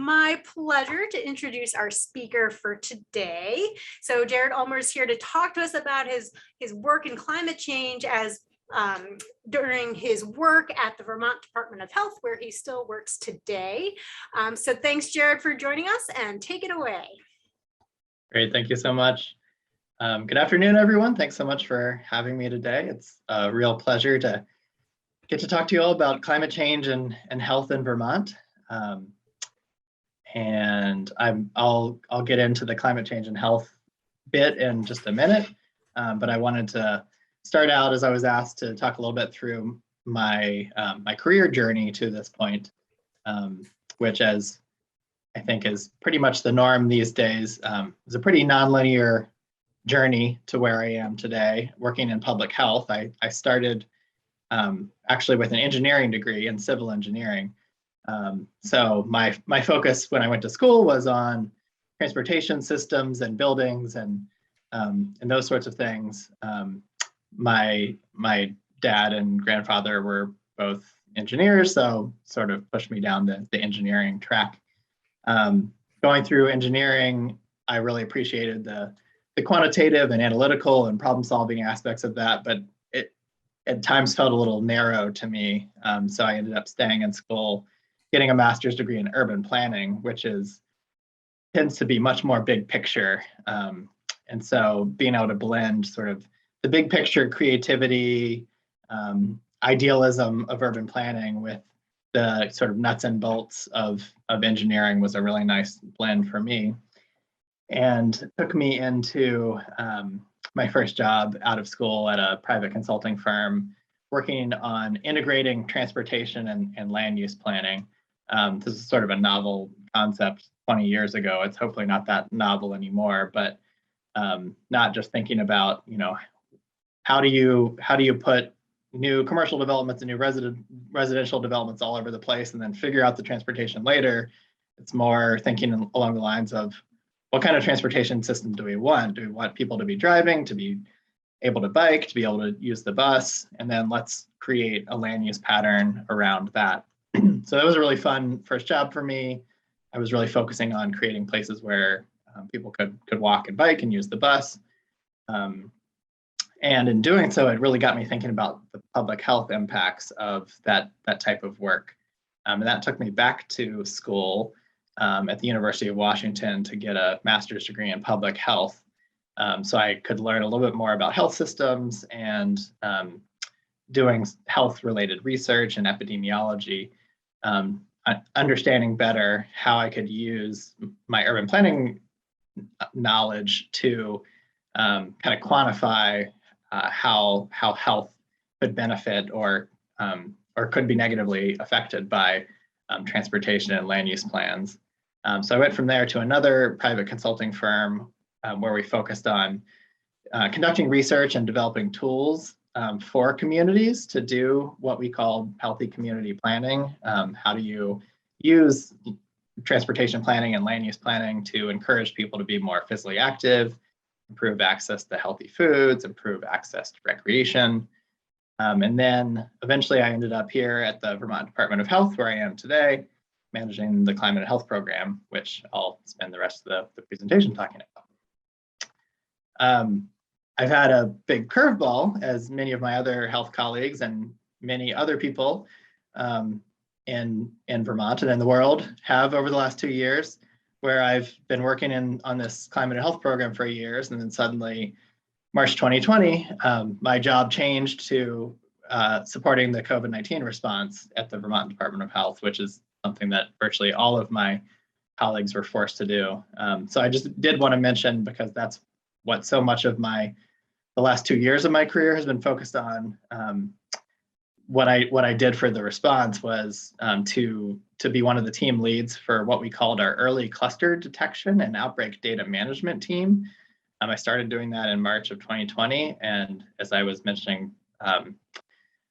my pleasure to introduce our speaker for today. So Jared Ulmer is here to talk to us about his work in climate change as during his work at the Vermont Department of Health, where he still works today. So thanks, Jared, for joining us, and take it away. Great, thank you so much. Good afternoon, everyone. Thanks so much for having me today. It's a real pleasure to get to talk to you all about climate change and health in Vermont. And I'll get into the climate change and health bit in just a minute. But I wanted to start out, as I was asked, to talk a little bit through my my career journey to this point, which, as I think is pretty much the norm these days, is a pretty nonlinear journey to where I am today, working in public health. I started actually with an engineering degree in civil engineering. So my focus when I went to school was on transportation systems and buildings and those sorts of things. My dad and grandfather were both engineers, so sort of pushed me down the engineering track. Going through engineering, I really appreciated the quantitative and analytical and problem-solving aspects of that, but it at times felt a little narrow to me. So I ended up staying in school, getting a master's degree in urban planning, which tends to be much more big picture. And so being able to blend sort of the big picture creativity, idealism of urban planning with the sort of nuts and bolts of engineering was a really nice blend for me, and took me into my first job out of school at a private consulting firm working on integrating transportation and land use planning. This is sort of a novel concept 20 years ago. It's hopefully not that novel anymore, but not just thinking about, how do you put new commercial developments and new residential developments all over the place and then figure out the transportation later. It's more thinking along the lines of, what kind of transportation system do we want? Do we want people to be driving, to be able to bike, to be able to use the bus? And then let's create a land use pattern around that. So that was a really fun first job for me. I was really focusing on creating places where people could walk and bike and use the bus. And in doing so, it really got me thinking about the public health impacts of that type of work. And that took me back to school at the University of Washington to get a master's degree in public health. So I could learn a little bit more about health systems and doing health-related research and epidemiology, understanding better how I could use my urban planning knowledge to kind of quantify how health could benefit or could be negatively affected by transportation and land use plans. So I went from there to another private consulting firm where we focused on conducting research and developing tools for communities to do what we call healthy community planning. How do you use transportation planning and land use planning to encourage people to be more physically active, improve access to healthy foods, improve access to recreation. And then eventually I ended up here at the Vermont Department of Health, where I am today, managing the climate and health program, which I'll spend the rest of the presentation talking about. I've had a big curveball, as many of my other health colleagues and many other people in Vermont and in the world have over the last 2 years, where I've been working on this climate and health program for years, and then suddenly, March 2020, my job changed to supporting the COVID-19 response at the Vermont Department of Health, which is something that virtually all of my colleagues were forced to do. So I just did want to mention, because that's what so much of the last 2 years of my career has been focused on. What I did for the response was to be one of the team leads for what we called our early cluster detection and outbreak data management team. I started doing that in March of 2020, and as I was mentioning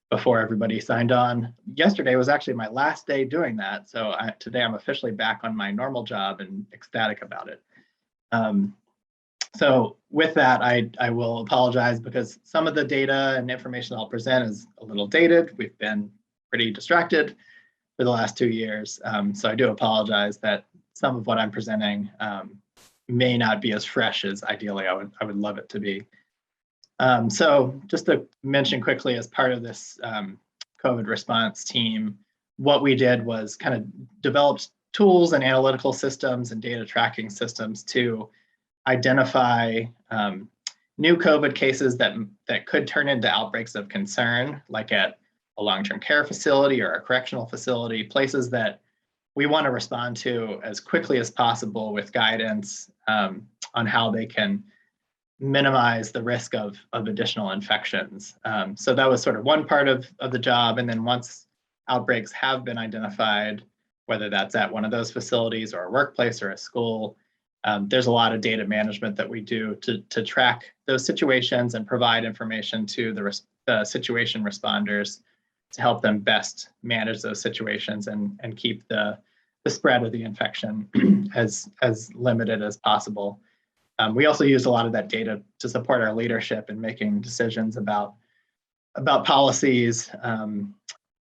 before everybody signed on, yesterday was actually my last day doing that. So today I'm officially back on my normal job and ecstatic about it. So with that, I will apologize because some of the data and information I'll present is a little dated. We've been pretty distracted for the last 2 years. So I do apologize that some of what I'm presenting may not be as fresh as ideally I would love it to be. So just to mention quickly, as part of this COVID response team, what we did was kind of developed tools and analytical systems and data tracking systems to identify new COVID cases that could turn into outbreaks of concern, like at a long-term care facility or a correctional facility, places that we want to respond to as quickly as possible with guidance on how they can minimize the risk of additional infections. So that was sort of one part of the job. And then once outbreaks have been identified, whether that's at one of those facilities or a workplace or a school, there's a lot of data management that we do to track those situations and provide information to the situation responders to help them best manage those situations and keep the spread of the infection as limited as possible. We also use a lot of that data to support our leadership in making decisions about policies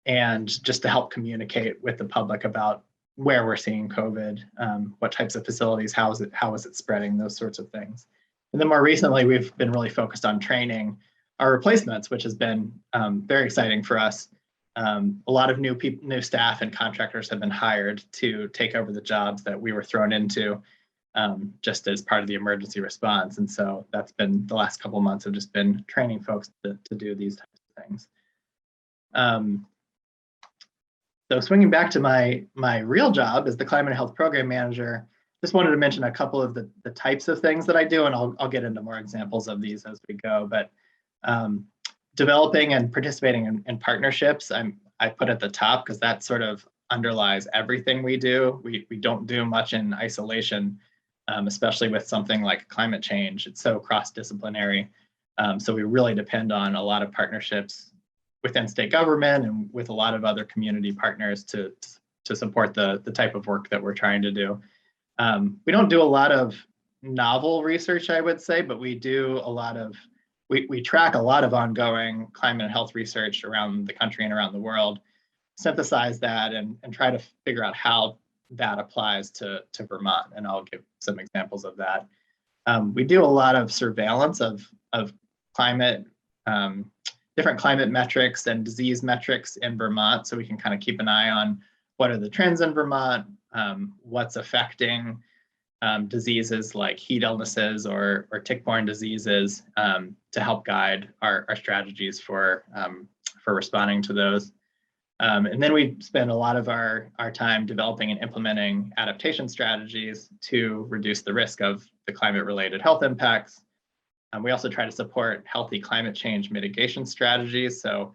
and just to help communicate with the public about where we're seeing COVID, what types of facilities, how is it spreading, those sorts of things. And then more recently, we've been really focused on training our replacements, which has been very exciting for us. A lot of new staff and contractors have been hired to take over the jobs that we were thrown into just as part of the emergency response. And so that's been the last couple of months have just been training folks to do these types of things. So swinging back to my real job as the Climate and Health Program Manager, just wanted to mention a couple of the types of things that I do, and I'll get into more examples of these as we go. But developing and participating in partnerships, I put at the top because that sort of underlies everything we do. We don't do much in isolation, especially with something like climate change. It's so cross-disciplinary. So we really depend on a lot of partnerships within state government and with a lot of other community partners to support the type of work that we're trying to do. We don't do a lot of novel research, I would say, but we do a lot of, we track a lot of ongoing climate and health research around the country and around the world, synthesize that and try to figure out how that applies to Vermont. And I'll give some examples of that. We do a lot of surveillance of climate, different climate metrics and disease metrics in Vermont. So we can kind of keep an eye on what are the trends in Vermont, what's affecting diseases like heat illnesses or tick-borne diseases to help guide our strategies for responding to those. And then we spend a lot of our time developing and implementing adaptation strategies to reduce the risk of the climate-related health impacts. We also try to support healthy climate change mitigation strategies. So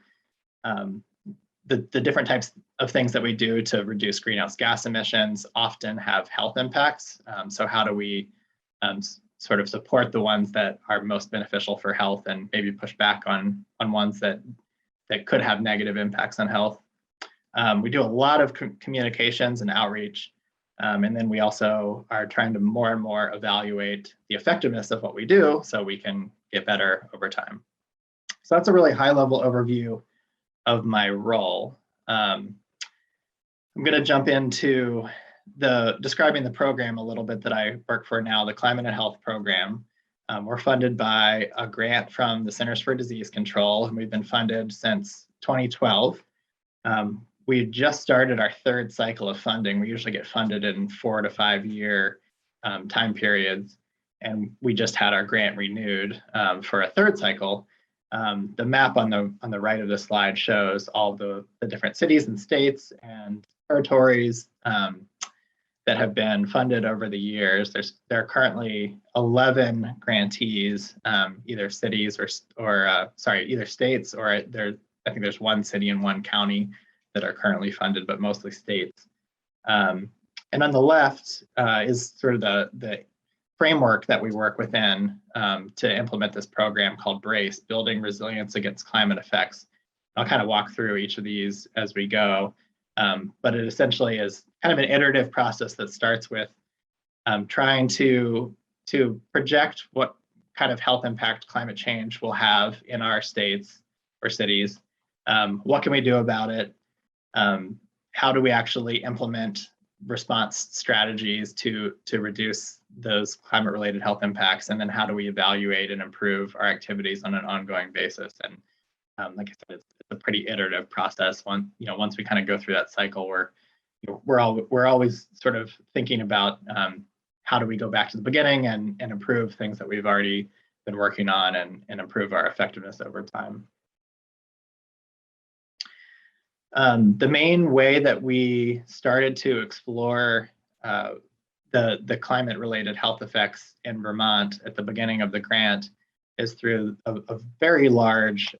the different types of things that we do to reduce greenhouse gas emissions often have health impacts. So how do we sort of support the ones that are most beneficial for health and maybe push back on ones that could have negative impacts on health? We do a lot of communications and outreach. And then we also are trying to more and more evaluate the effectiveness of what we do so we can get better over time. So that's a really high level overview of my role. I'm going to jump into describing the program a little bit that I work for now, the Climate and Health Program. We're funded by a grant from the Centers for Disease Control, and we've been funded since 2012. We just started our third cycle of funding. We usually get funded in 4 to 5 year time periods, and we just had our grant renewed for a third cycle. The map on the right of the slide shows all the different cities and states and territories that have been funded over the years. There are currently 11 grantees, either cities either states or I think there's one city and one county that are currently funded, but mostly states. And on the left is sort of the framework that we work within to implement this program called BRACE, Building Resilience Against Climate Effects. I'll kind of walk through each of these as we go, but it essentially is kind of an iterative process that starts with trying to project what kind of health impact climate change will have in our states or cities. What can we do about it? How do we actually implement response strategies to reduce those climate-related health impacts, and then how do we evaluate and improve our activities on an ongoing basis. And like I said, it's a pretty iterative process. Once we kind of go through that cycle, we're always sort of thinking about how do we go back to the beginning and improve things that we've already been working on and improve our effectiveness over time. The main way that we started to explore the climate-related health effects in Vermont at the beginning of the grant is through a very large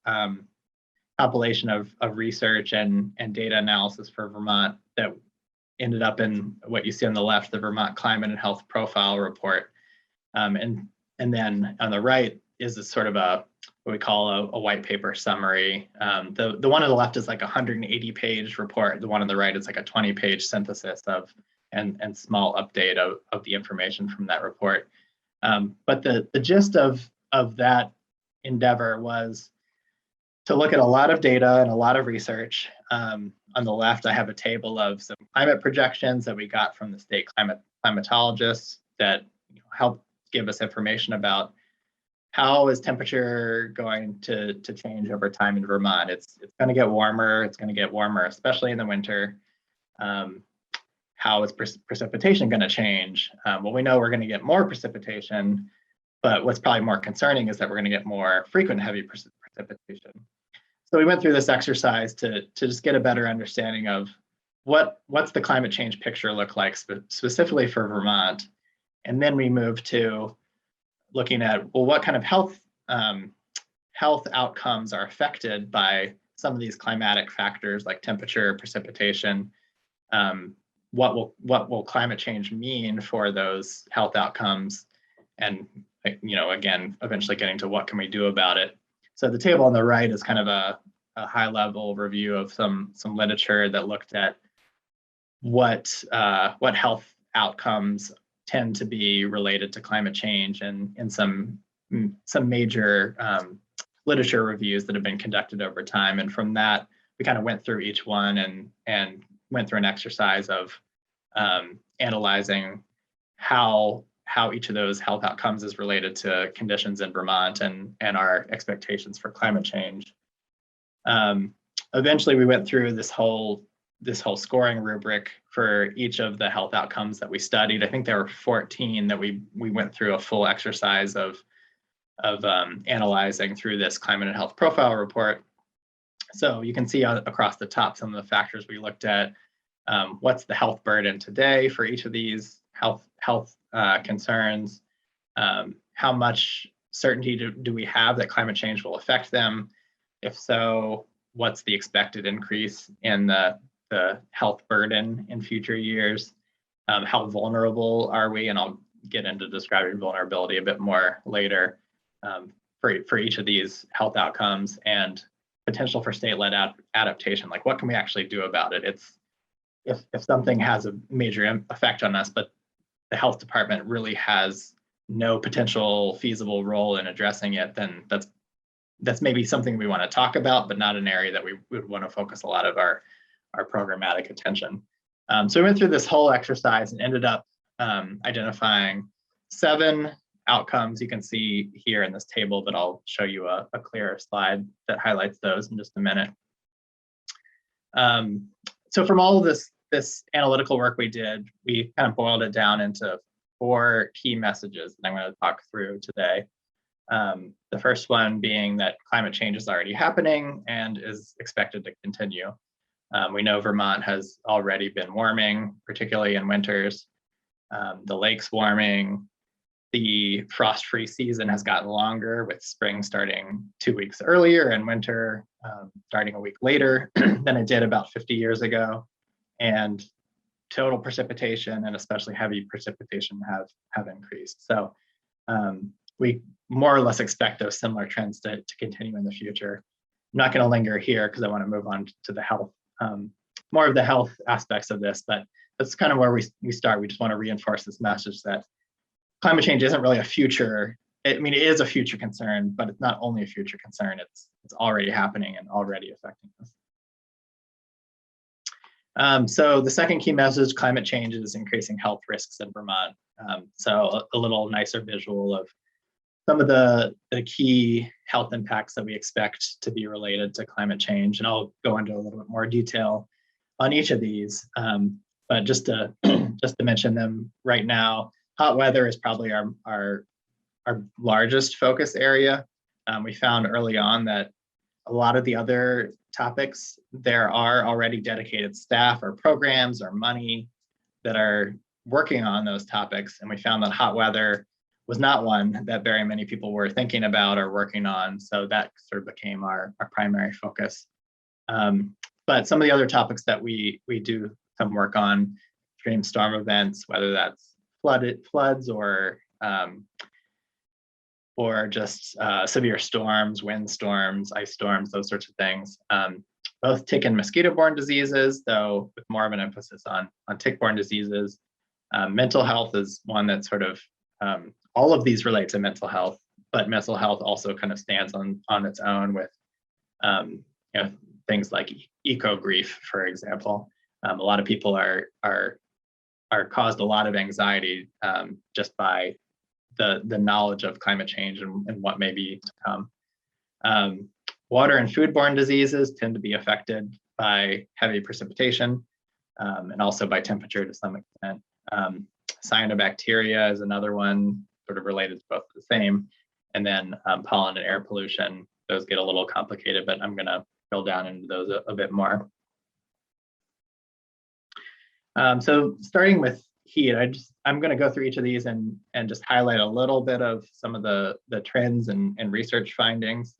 compilation of research and data analysis for Vermont that ended up in what you see on the left, the Vermont Climate and Health Profile Report. And then on the right is a sort of what we call a white paper summary. The one on the left is like a 180-page report. The one on the right is like a 20-page synthesis of and small update of the information from that report. But the gist of that endeavor was to look at a lot of data and a lot of research. On the left, I have a table of some climate projections that we got from the state climatologists that help give us information about how is temperature going to change over time in Vermont. It's going to get warmer. It's going to get warmer, especially in the winter. How is precipitation going to change? Well, we know we're going to get more precipitation, but what's probably more concerning is that we're going to get more frequent heavy precipitation. So we went through this exercise to just get a better understanding of what's the climate change picture look like specifically for Vermont. And then we moved to looking at, well, what kind of health outcomes are affected by some of these climatic factors like temperature, precipitation. What will climate change mean for those health outcomes? And again, eventually getting to what can we do about it. So the table on the right is kind of a high-level review of some literature that looked at what health outcomes tend to be related to climate change and some major literature reviews that have been conducted over time. And from that, we kind of went through each one and went through an exercise of analyzing how each of those health outcomes is related to conditions in Vermont and our expectations for climate change. Eventually, we went through this whole scoring rubric for each of the health outcomes that we studied. I think there were 14 that we went through a full exercise of analyzing through this climate and health profile report. So you can see across the top some of the factors we looked at. What's the health burden today for each of these health concerns? How much certainty do we have that climate change will affect them? If so, what's the expected increase in the health burden in future years? How vulnerable are we? And I'll get into describing vulnerability a bit more later for each of these health outcomes and potential for state-led adaptation. Like, what can we actually do about it? It's if something has a major effect on us, but the health department really has no potential feasible role in addressing it, then that's maybe something we want to talk about, but not an area that we would want to focus a lot of our programmatic attention. So we went through this whole exercise and ended up identifying 7 outcomes you can see here in this table, but I'll show you a clearer slide that highlights those in just a minute. So from all of this analytical work we did, we kind of boiled it down into 4 key messages that I'm going to talk through today. The first one being that climate change is already happening and is expected to continue. We know Vermont has already been warming, particularly in winters. The lake's warming. The frost-free season has gotten longer, with spring starting 2 weeks earlier and winter starting a week later than it did about 50 years ago. And total precipitation, and especially heavy precipitation, have increased. So we more or less expect those similar trends to continue in the future. I'm not going to linger here because I want to move on to the health, more of the health aspects of this, but that's kind of where we start. We just want to reinforce this message that climate change isn't really a future. I mean, it is a future concern, but it's not only a future concern. It's already happening and already affecting us. So the second key message, climate change is increasing health risks in Vermont. So a little nicer visual of some of the key health impacts that we expect to be related to climate change. And I'll go into a little bit more detail on each of these. But just to just to mention them right now, hot weather is probably our largest focus area. We found early on that a lot of the other topics, there are already dedicated staff or programs or money that are working on those topics. And we found that hot weather was not one that very many people were thinking about or working on. So that sort of became our primary focus. But some of the other topics that we do some work on, extreme storm events, whether that's floods or just severe storms, wind storms, ice storms, those sorts of things. Both tick and mosquito-borne diseases, though with more of an emphasis on tick-borne diseases. Mental health is one that sort of, all of these relate to mental health, but mental health also kind of stands on its own with things like eco-grief, for example. A lot of people are caused a lot of anxiety just by the knowledge of climate change and what may be to come. Water and foodborne diseases tend to be affected by heavy precipitation and also by temperature to some extent. Cyanobacteria is another one sort of related to both the same. And then pollen and air pollution, those get a little complicated, but I'm gonna drill down into those a bit more. So starting with heat, I'm going to go through each of these and just highlight a little bit of some of the trends and research findings,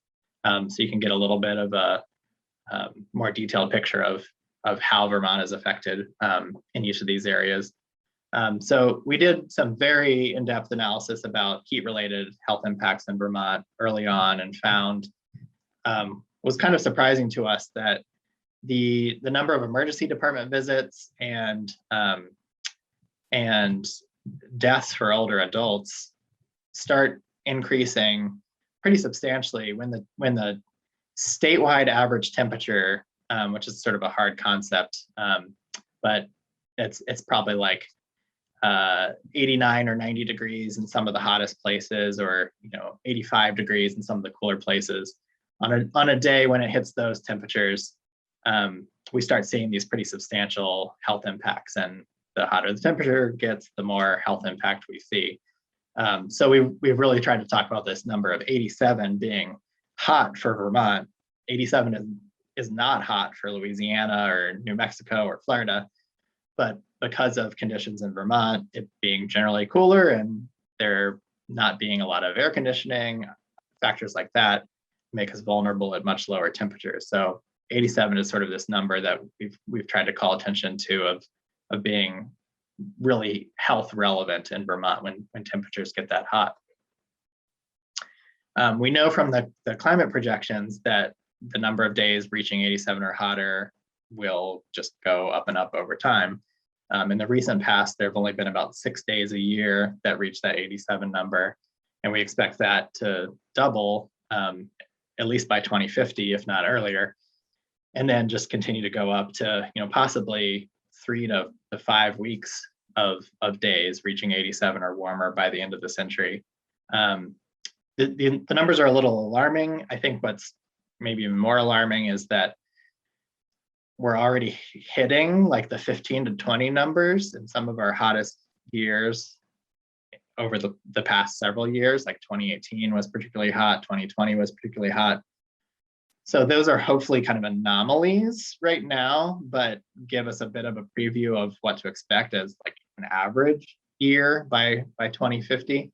so you can get a little bit of a more detailed picture of how Vermont is affected in each of these areas. So we did some very in-depth analysis about heat-related health impacts in Vermont early on, and found was kind of surprising to us that the number of emergency department visits and deaths for older adults start increasing pretty substantially when the statewide average temperature, which is sort of a hard concept, but it's probably like 89 or 90 degrees in some of the hottest places, or 85 degrees in some of the cooler places. On a day when it hits those temperatures, we start seeing these pretty substantial health impacts, and the hotter the temperature gets, the more health impact we see. So we've really tried to talk about this number of 87 being hot for Vermont. 87 is not hot for Louisiana or New Mexico or Florida, but because of conditions in Vermont, it being generally cooler and there not being a lot of air conditioning, factors like that make us vulnerable at much lower temperatures. So 87 is sort of this number that we've tried to call attention to of being really health relevant in Vermont when temperatures get that hot. We know from the climate projections that the number of days reaching 87 or hotter will just go up and up over time. In the recent past, there have only been about 6 days a year that reach that 87 number, and we expect that to double at least by 2050, if not earlier, and then just continue to go up to possibly 3 to 5 weeks of days reaching 87 or warmer by the end of the century. The numbers are a little alarming. I think what's maybe even more alarming is that we're already hitting like the 15 to 20 numbers in some of our hottest years over the past several years. Like 2018 was particularly hot, 2020 was particularly hot. So those are hopefully kind of anomalies right now, but give us a bit of a preview of what to expect as like an average year by 2050.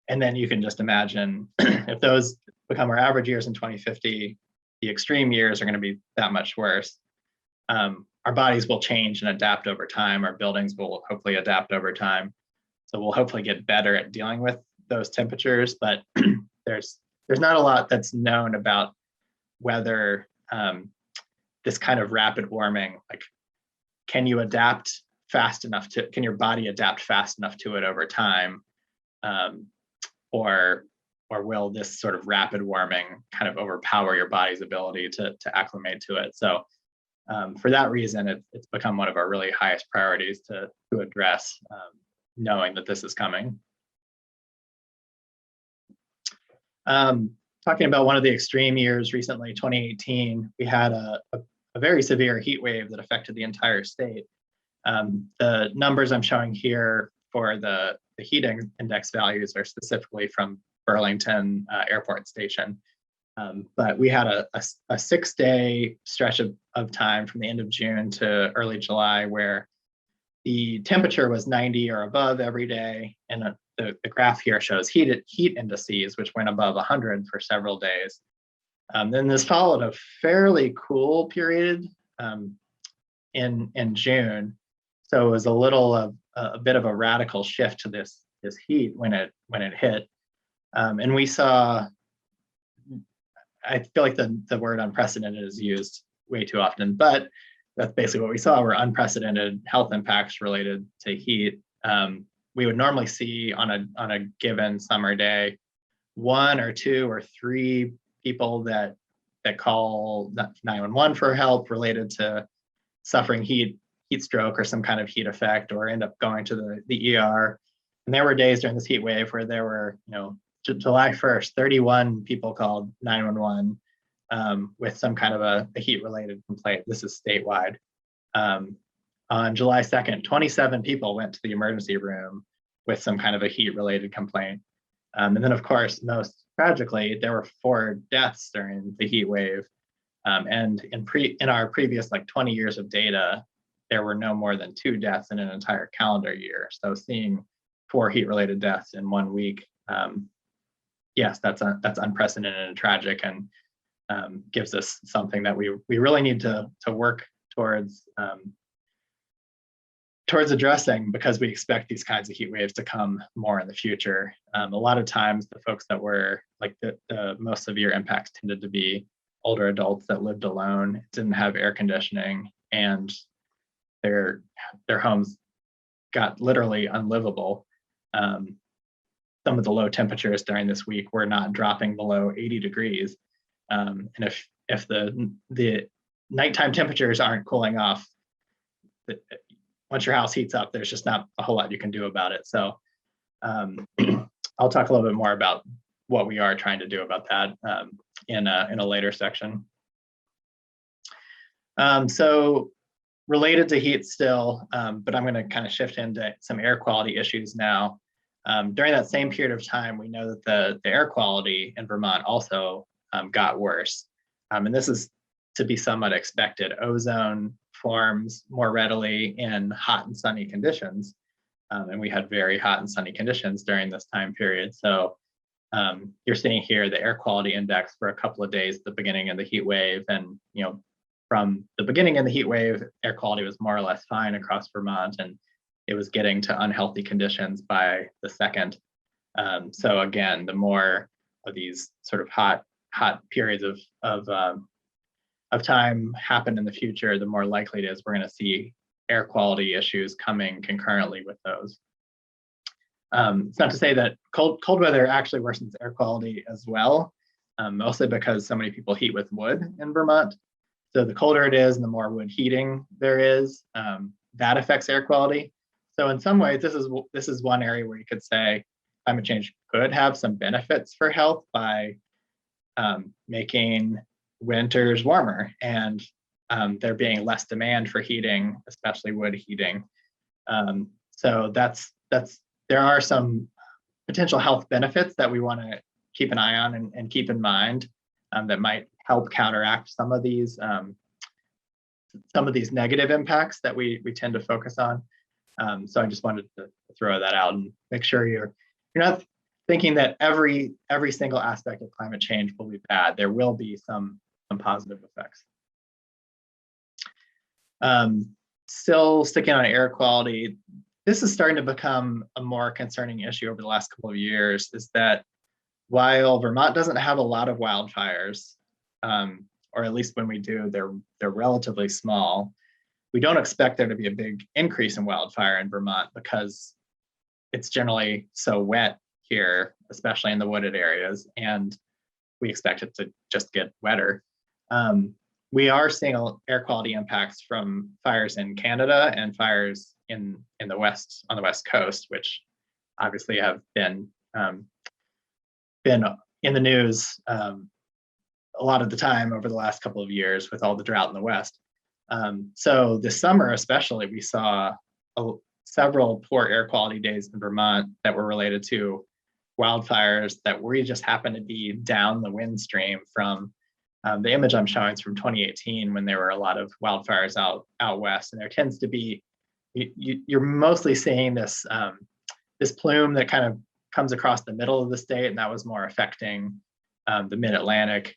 And then you can just imagine if those become our average years in 2050, the extreme years are going to be that much worse. Our bodies will change and adapt over time. Our buildings will hopefully adapt over time. So we'll hopefully get better at dealing with those temperatures, but there's not a lot that's known about whether this kind of rapid warming, like, can your body adapt fast enough to it over time? Or will this sort of rapid warming kind of overpower your body's ability to acclimate to it? So for that reason, it's become one of our really highest priorities to address, knowing that this is coming. Talking about one of the extreme years recently, 2018, we had a very severe heat wave that affected the entire state. The numbers I'm showing here for the heat index values are specifically from Burlington Airport Station. But we had a 6-day stretch of time from the end of June to early July where the temperature was 90 or above every day. And the graph here shows heat indices, which went above 100 for several days. Then this followed a fairly cool period in June. So it was a bit of a radical shift to this heat when it hit. And we saw, I feel like the word unprecedented is used way too often, but that's basically what we saw, were unprecedented health impacts related to heat. We would normally see on a given summer day, 1 or 2 or 3 people that call 911 for help related to suffering heat stroke or some kind of heat effect, or end up going to the ER. And there were days during this heat wave where there were, July 1st, 31 people called 911 with some kind of a heat-related complaint. This is statewide. On July 2nd, 27 people went to the emergency room with some kind of a heat-related complaint. And then, of course, most tragically, there were 4 deaths during the heat wave. And in our previous 20 years of data, there were no more than 2 deaths in an entire calendar year. So seeing 4 heat-related deaths in 1 week, yes, that's unprecedented and tragic, and gives us something that we really need to work towards addressing, because we expect these kinds of heat waves to come more in the future. A lot of times, the folks that were the most severe impacts tended to be older adults that lived alone, didn't have air conditioning, and their homes got literally unlivable. Some of the low temperatures during this week were not dropping below 80 degrees. And if the nighttime temperatures aren't cooling off, once your house heats up, there's just not a whole lot you can do about it. So I'll talk a little bit more about what we are trying to do about that in a later section. So related to heat still, but I'm going to kind of shift into some air quality issues now. During that same period of time, we know that the air quality in Vermont also got worse. And this is to be somewhat expected. Ozone forms more readily in hot and sunny conditions. And we had very hot and sunny conditions during this time period. So you're seeing here the air quality index for a couple of days at the beginning of the heat wave. And from the beginning of the heat wave, air quality was more or less fine across Vermont, and it was getting to unhealthy conditions by the second. So again, the more of these sort of hot periods of time happen in the future, the more likely it is we're going to see air quality issues coming concurrently with those. It's not to say that cold weather actually worsens air quality as well, mostly because so many people heat with wood in Vermont. So the colder it is and the more wood heating there is, that affects air quality. So in some ways, this is one area where you could say climate change could have some benefits for health by making winters warmer and there being less demand for heating, especially wood heating. So there are some potential health benefits that we want to keep an eye on and keep in mind that might help counteract some of these negative impacts that we tend to focus on. So I just wanted to throw that out and make sure you're not thinking that every single aspect of climate change will be bad. There will be some positive effects. Still sticking on air quality, this is starting to become a more concerning issue over the last couple of years, is that while Vermont doesn't have a lot of wildfires, or at least when we do, they're relatively small, we don't expect there to be a big increase in wildfire in Vermont because it's generally so wet here, especially in the wooded areas, and we expect it to just get wetter. we are seeing air quality impacts from fires in Canada and fires in the West, on the West Coast, which obviously have been in the news a lot of the time over the last couple of years with all the drought in the West. So this summer especially, we saw several poor air quality days in Vermont that were related to wildfires that we just happened to be down the wind stream from the image I'm showing is from 2018 when there were a lot of wildfires out west, and there tends to be, you're mostly seeing this this plume that kind of comes across the middle of the state, and that was more affecting the mid-Atlantic.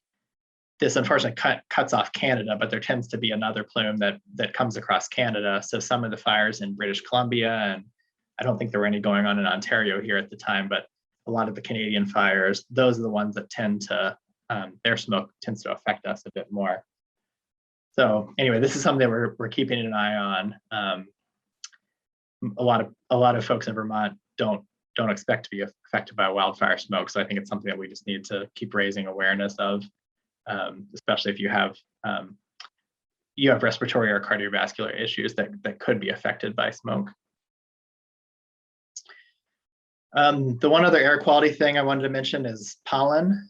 This unfortunately cuts off Canada, but there tends to be another plume that comes across Canada. So some of the fires in British Columbia, and I don't think there were any going on in Ontario here at the time, but a lot of the Canadian fires, those are the ones that tend to, their smoke tends to affect us a bit more. So anyway, this is something that we're keeping an eye on. A lot of folks in Vermont don't expect to be affected by wildfire smoke. So I think it's something that we just need to keep raising awareness of. Especially if you have respiratory or cardiovascular issues that could be affected by smoke. The one other air quality thing I wanted to mention is pollen.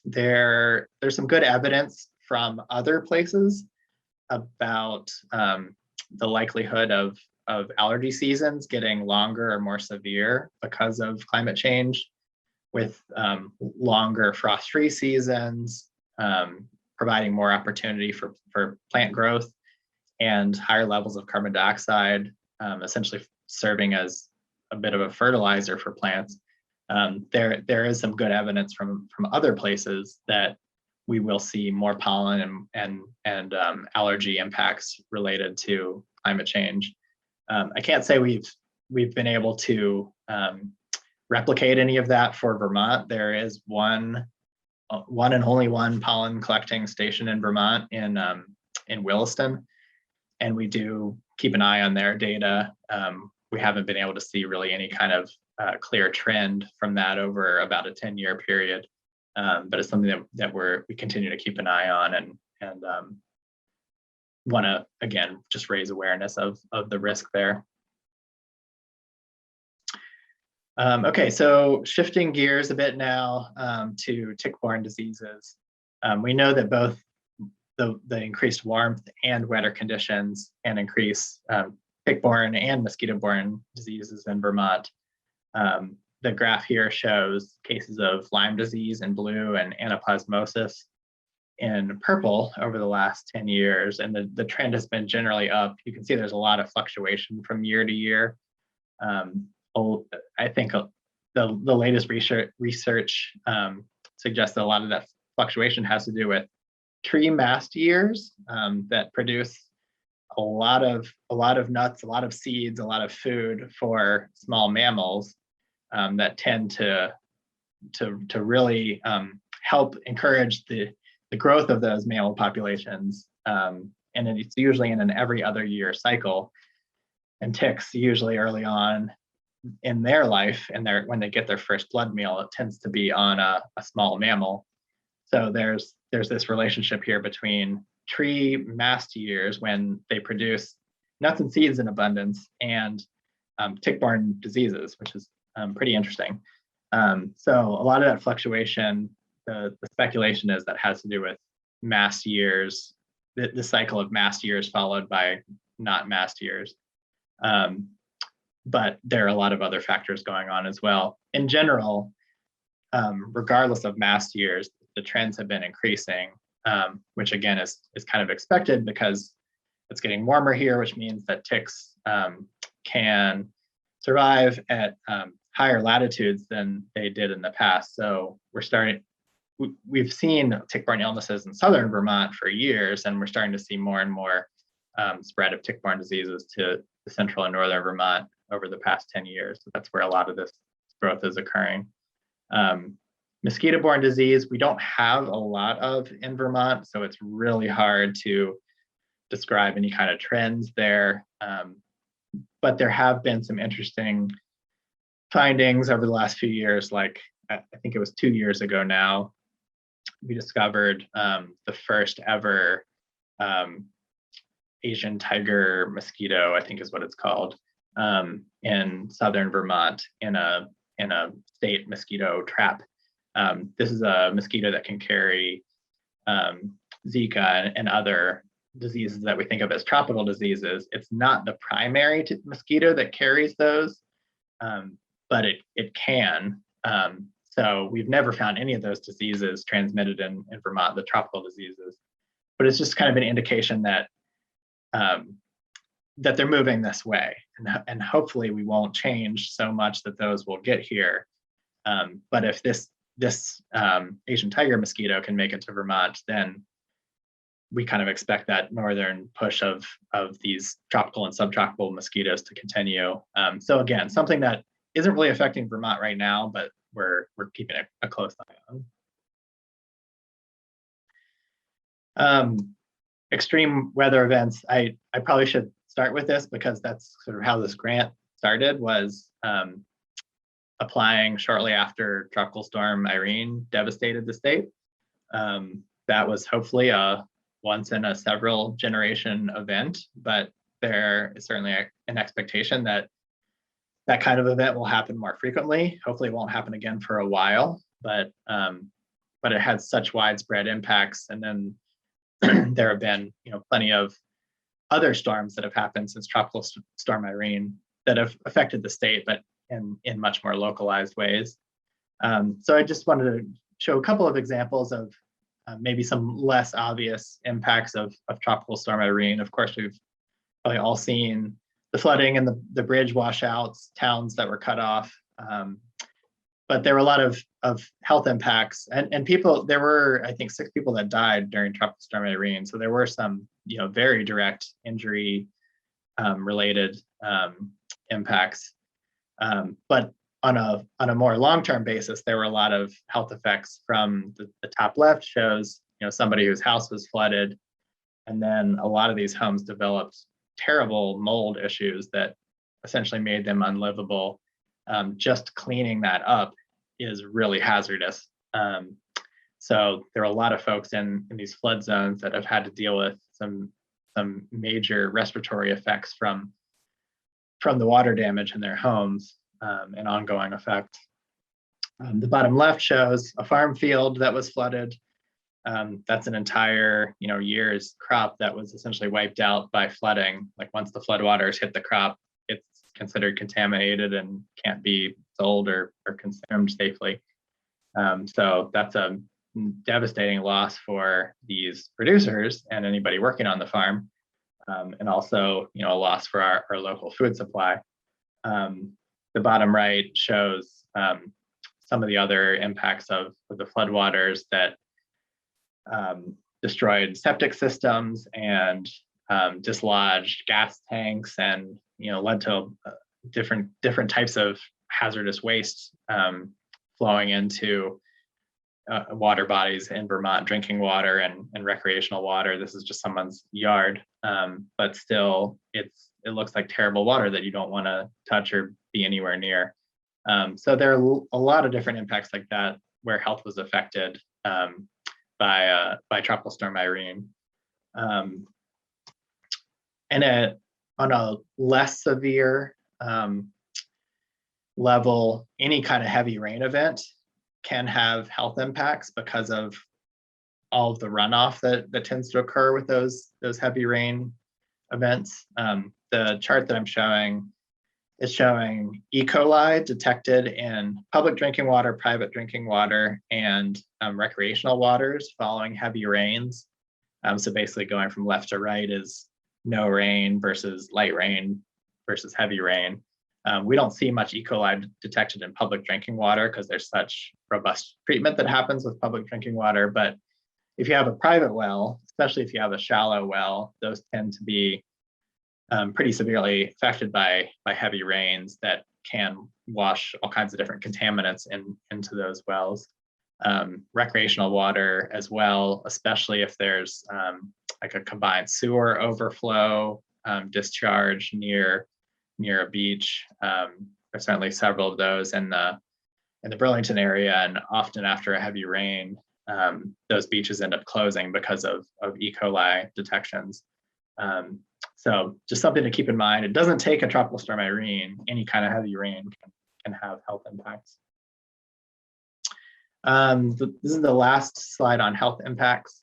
There's some good evidence from other places about the likelihood of allergy seasons getting longer or more severe because of climate change, with longer frost-free seasons, providing more opportunity for plant growth, and higher levels of carbon dioxide, essentially serving as a bit of a fertilizer for plants. There is some good evidence from other places that we will see more pollen and allergy impacts related to climate change. I can't say we've been able to replicate any of that for Vermont. There is one and only one pollen collecting station in Vermont in Williston, and we do keep an eye on their data. We haven't been able to see really any kind of clear trend from that over about a 10-year period, but it's something that we continue to keep an eye on and want to, again, just raise awareness of the risk there. Okay, so shifting gears a bit now to tick-borne diseases. We know that both the increased warmth and wetter conditions can increase tick-borne and mosquito-borne diseases in Vermont. The graph here shows cases of Lyme disease in blue and anaplasmosis in purple over the last 10 years, and the trend has been generally up. You can see there's a lot of fluctuation from year to year. I think the latest research suggests that a lot of that fluctuation has to do with tree mast years that produce a lot of nuts, a lot of seeds, a lot of food for small mammals that tend to really help encourage the growth of those mammal populations. And it's usually in an every other year cycle. And ticks usually early on in their life and when they get their first blood meal, it tends to be on a small mammal. So there's this relationship here between tree mast years when they produce nuts and seeds in abundance and tick-borne diseases, which is pretty interesting. So a lot of that fluctuation, the speculation is that has to do with mast years, the cycle of mast years followed by not mast years. But there are a lot of other factors going on as well. In general, regardless of mast years, the trends have been increasing, which again is kind of expected because it's getting warmer here, which means that ticks can survive at higher latitudes than they did in the past. So we've seen tick-borne illnesses in southern Vermont for years, and we're starting to see more and more spread of tick-borne diseases to the central and northern Vermont over the past 10 years. So that's where a lot of this growth is occurring. Mosquito-borne disease, we don't have a lot of in Vermont, so it's really hard to describe any kind of trends there. But there have been some interesting findings over the last few years, like I think it was 2 years ago now, we discovered the first ever Asian tiger mosquito, I think is what it's called, in southern Vermont in a state mosquito trap. This is a mosquito that can carry Zika and other diseases that we think of as tropical diseases. It's not the primary mosquito that carries those, but it can. So we've never found any of those diseases transmitted in Vermont, the tropical diseases. But it's just kind of an indication that that they're moving this way, and hopefully we won't change so much that those will get here. But if this Asian tiger mosquito can make it to Vermont, then we kind of expect that northern push of these tropical and subtropical mosquitoes to continue. So again, something that isn't really affecting Vermont right now, but we're keeping a close eye on. Extreme weather events. I probably should start with this because that's sort of how this grant started, was applying shortly after Tropical Storm Irene devastated the state. That was hopefully a once in a several generation event, but there is certainly an expectation that that kind of event will happen more frequently. Hopefully it won't happen again for a while, but it had such widespread impacts. And then there have been, plenty of other storms that have happened since Tropical Storm Irene that have affected the state, but in much more localized ways. So I just wanted to show a couple of examples of maybe some less obvious impacts of Tropical Storm Irene. Of course, we've probably all seen the flooding and the bridge washouts, towns that were cut off. But there were a lot of health impacts, and people. There were, I think, 6 people that died during Tropical Storm Irene. So there were some, very direct injury related impacts. But on a more long-term basis, there were a lot of health effects. From the top left shows, somebody whose house was flooded, and then a lot of these homes developed terrible mold issues that essentially made them unlivable. Just cleaning that up is really hazardous. So there are a lot of folks in these flood zones that have had to deal with some major respiratory effects from the water damage in their homes, and ongoing effect. The bottom left shows a farm field that was flooded. That's an entire year's crop that was essentially wiped out by flooding. Like, once the floodwaters hit the crop, it's considered contaminated and can't be sold or consumed safely. So that's a devastating loss for these producers and anybody working on the farm, and also a loss for our local food supply. The bottom right shows some of the other impacts of the floodwaters that destroyed septic systems and dislodged gas tanks, and led to different types of hazardous waste flowing into water bodies in Vermont, drinking water and recreational water. This is just someone's yard, but still, it looks like terrible water that you don't want to touch or be anywhere near. So there are a lot of different impacts like that where health was affected by Tropical Storm Irene. And on a less severe level, any kind of heavy rain event can have health impacts because of all of the runoff that tends to occur with those heavy rain events. The chart that I'm showing is showing E. coli detected in public drinking water, private drinking water, and recreational waters following heavy rains. So basically going from left to right is no rain versus light rain versus heavy rain. We don't see much E. coli detected in public drinking water because there's such robust treatment that happens with public drinking water. But if you have a private well, especially if you have a shallow well, those tend to be pretty severely affected by heavy rains that can wash all kinds of different contaminants into those wells. Recreational water as well, especially if there's like a combined sewer overflow discharge near a beach. There's certainly several of those in the Burlington area, and often after a heavy rain, those beaches end up closing because of E. coli detections. So just something to keep in mind. It doesn't take a tropical storm Irene. Any kind of heavy rain can have health impacts. This is the last slide on health impacts,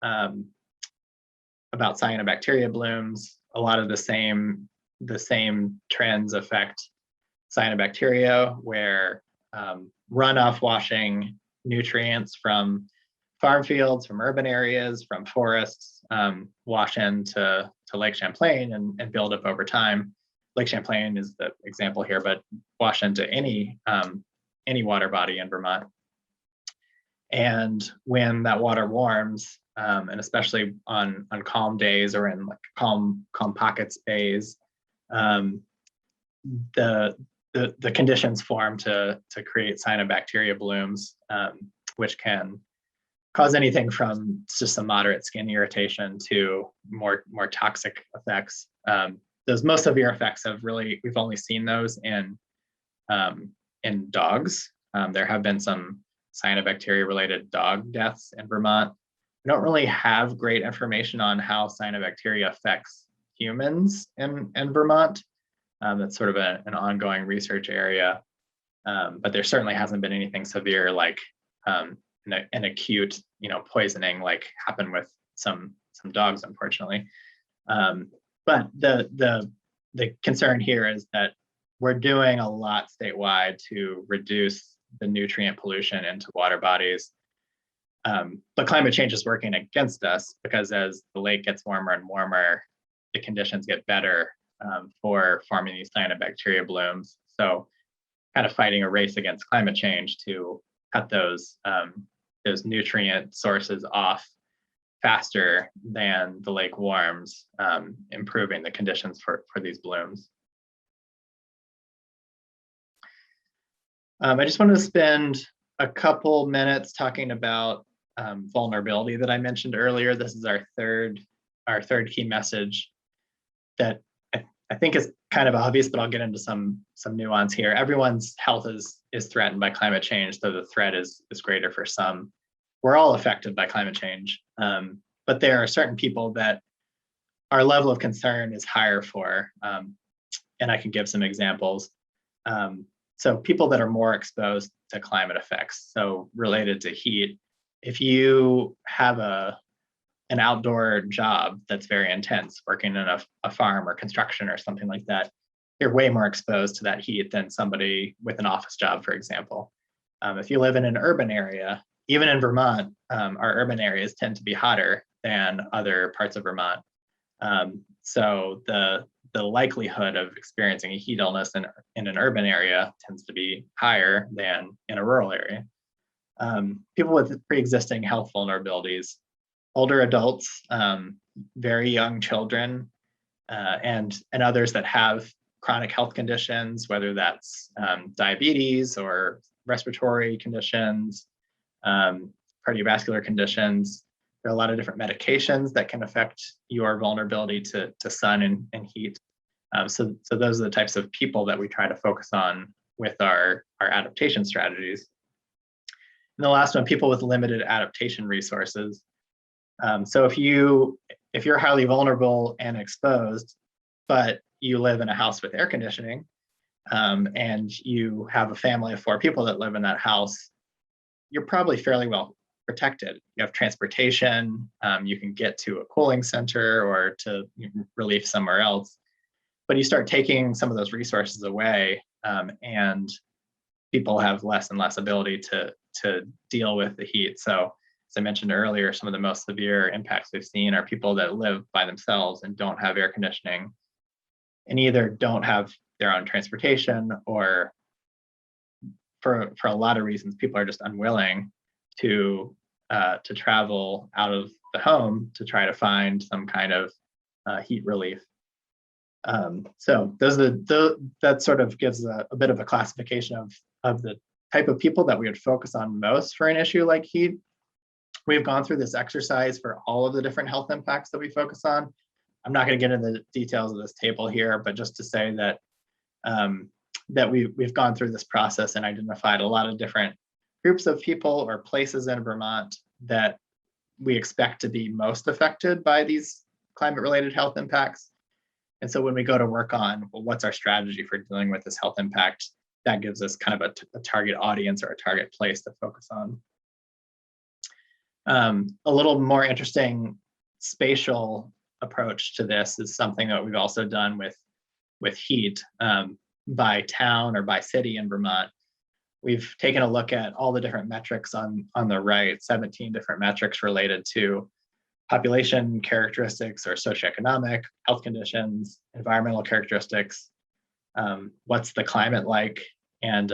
about cyanobacteria blooms. A lot of the same trends affect cyanobacteria, where runoff washing nutrients from farm fields, from urban areas, from forests, wash into Lake Champlain and build up over time. Lake Champlain is the example here, but wash into any water body in Vermont. And when that water warms, and especially on calm days or in like calm pockets bays, the conditions form to create cyanobacteria blooms, which can cause anything from just some moderate skin irritation to more toxic effects. Those most severe effects we've only seen those in dogs. There have been some cyanobacteria related dog deaths in Vermont. We don't really have great information on how cyanobacteria affects humans in Vermont. That's sort of an ongoing research area, but there certainly hasn't been anything severe like an acute, poisoning like happened with some dogs, unfortunately. But the concern here is that we're doing a lot statewide to reduce the nutrient pollution into water bodies. But climate change is working against us, because as the lake gets warmer and warmer, the conditions get better for forming these cyanobacteria blooms. So kind of fighting a race against climate change to cut those nutrient sources off faster than the lake warms, improving the conditions for these blooms. I just wanted to spend a couple minutes talking about vulnerability that I mentioned earlier. This is our third key message that I think is kind of obvious, but I'll get into some nuance here. Everyone's health is threatened by climate change, though the threat is greater for some. We're all affected by climate change, but there are certain people that our level of concern is higher for, and I can give some examples. So people that are more exposed to climate effects, so related to heat. If you have an outdoor job that's very intense, working in a farm or construction or something like that, you're way more exposed to that heat than somebody with an office job, for example. If you live in an urban area, even in Vermont, our urban areas tend to be hotter than other parts of Vermont. So the likelihood of experiencing a heat illness in an urban area tends to be higher than in a rural area. People with pre-existing health vulnerabilities, older adults, very young children, and others that have chronic health conditions, whether that's diabetes or respiratory conditions, cardiovascular conditions. There are a lot of different medications that can affect your vulnerability to sun and heat. So those are the types of people that we try to focus on with our adaptation strategies. And the last one, people with limited adaptation resources. So if you're highly vulnerable and exposed, but you live in a house with air conditioning, and you have a family of 4 people that live in that house, you're probably fairly well protected. You have transportation, you can get to a cooling center or to relief somewhere else. But you start taking some of those resources away, and people have less and less ability to deal with the heat. So as I mentioned earlier, some of the most severe impacts we've seen are people that live by themselves and don't have air conditioning, and either don't have their own transportation, or for a lot of reasons, people are just unwilling to travel out of the home to try to find some kind of heat relief. So that sort of gives a bit of a classification of the type of people that we would focus on most for an issue like heat. We've gone through this exercise for all of the different health impacts that we focus on. I'm not going to get into the details of this table here, but just to say that that we've gone through this process and identified a lot of different groups of people or places in Vermont that we expect to be most affected by these climate-related health impacts. And so when we go to work on, well, what's our strategy for dealing with this health impact, that gives us kind of a target audience or a target place to focus on. A little more interesting spatial approach to this is something that we've also done with heat by town or by city in Vermont. We've taken a look at all the different metrics on the right, 17 different metrics related to population characteristics or socioeconomic, health conditions, environmental characteristics, what's the climate like, and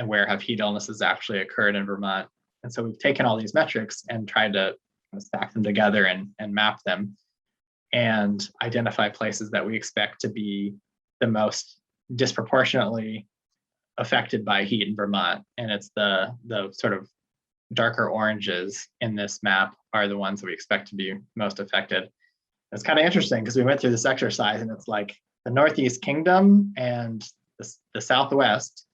where have heat illnesses actually occurred in Vermont. And so we've taken all these metrics and tried to stack them together and map them and identify places that we expect to be the most disproportionately affected by heat in Vermont. And it's the sort of darker oranges in this map are the ones that we expect to be most affected. It's kind of interesting because we went through this exercise and it's like the Northeast Kingdom and the Southwest,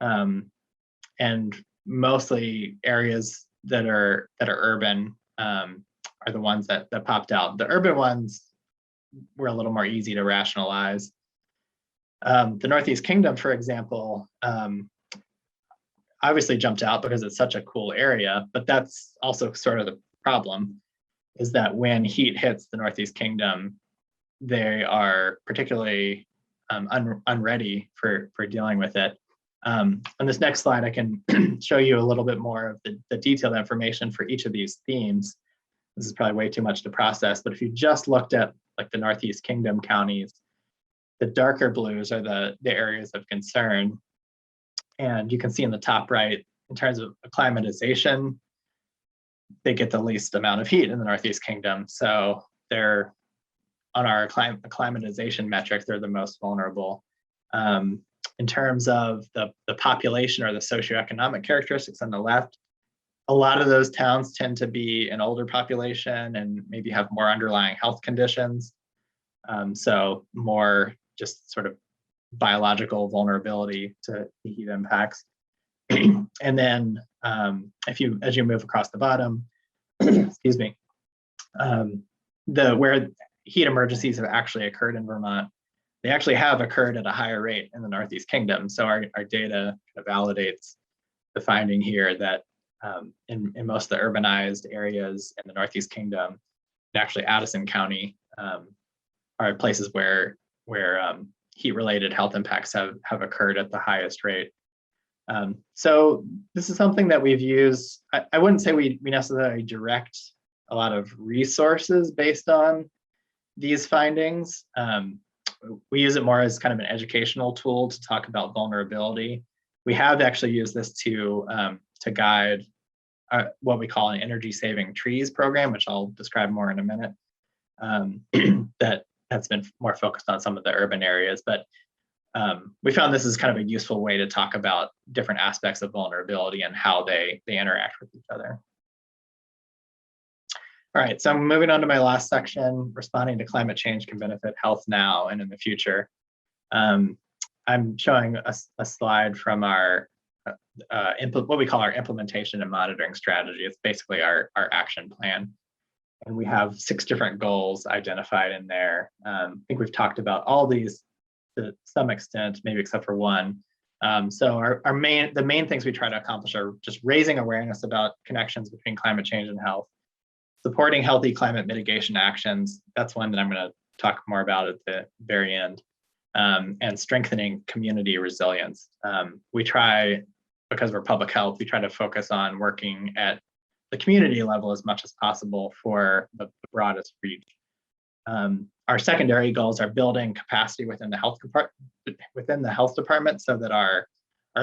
and mostly areas that are urban are the ones that popped out. The urban ones were a little more easy to rationalize. The Northeast Kingdom, for example, obviously jumped out because it's such a cool area, but that's also sort of the problem, is that when heat hits the Northeast Kingdom, they are particularly unready for dealing with it. On this next slide, I can show you a little bit more of the detailed information for each of these themes. This is probably way too much to process, but if you just looked at like the Northeast Kingdom counties, the darker blues are the areas of concern. And you can see in the top right, in terms of acclimatization, they get the least amount of heat in the Northeast Kingdom. So they're, on our acclimatization metric, they're the most vulnerable. In terms of the population or the socioeconomic characteristics on the left, a lot of those towns tend to be an older population and maybe have more underlying health conditions. So more just sort of biological vulnerability to heat impacts. And then as you move across the bottom, excuse me, where heat emergencies have actually occurred in Vermont, they actually have occurred at a higher rate in the Northeast Kingdom. So our data validates the finding here that in most of the urbanized areas in the Northeast Kingdom, and actually Addison County, are places where heat-related health impacts have occurred at the highest rate. So this is something that we've used. I wouldn't say we necessarily direct a lot of resources based on these findings. We use it more as kind of an educational tool to talk about vulnerability. We have actually used this to guide what we call an energy saving trees program, which I'll describe more in a minute. That's been more focused on some of the urban areas, but we found this is kind of a useful way to talk about different aspects of vulnerability and how they interact with each other. All right, so I'm moving on to my last section. Responding to climate change can benefit health now and in the future. I'm showing a slide from our what we call our implementation and monitoring strategy. It's basically our action plan. And we have 6 different goals identified in there. I think we've talked about all these to some extent, maybe except for one. So the main things we try to accomplish are just raising awareness about connections between climate change and health, supporting healthy climate mitigation actions. That's one that I'm going to talk more about at the very end, and strengthening community resilience. We try, because we're public health, we try to focus on working at the community level as much as possible for the broadest reach. Our secondary goals are building capacity within the health department so that our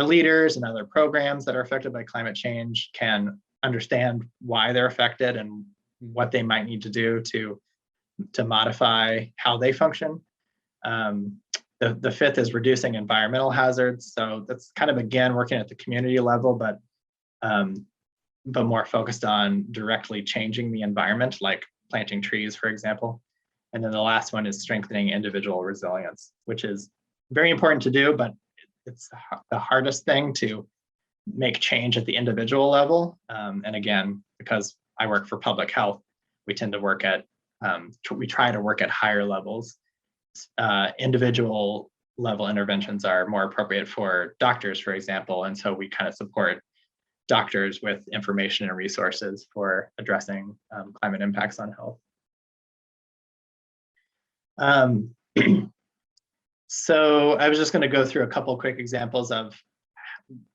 leaders and other programs that are affected by climate change can understand why they're affected and what they might need to do to modify how they function. The fifth is reducing environmental hazards. So that's kind of, again, working at the community level, but more focused on directly changing the environment, like planting trees, for example. And then the last one is strengthening individual resilience, which is very important to do, but it's the hardest thing to make change at the individual level. And again, because I work for public health, we tend to work at, we try to work at higher levels. Individual level interventions are more appropriate for doctors, for example. And so we kind of support doctors with information and resources for addressing climate impacts on health. So I was just going to go through a couple quick examples of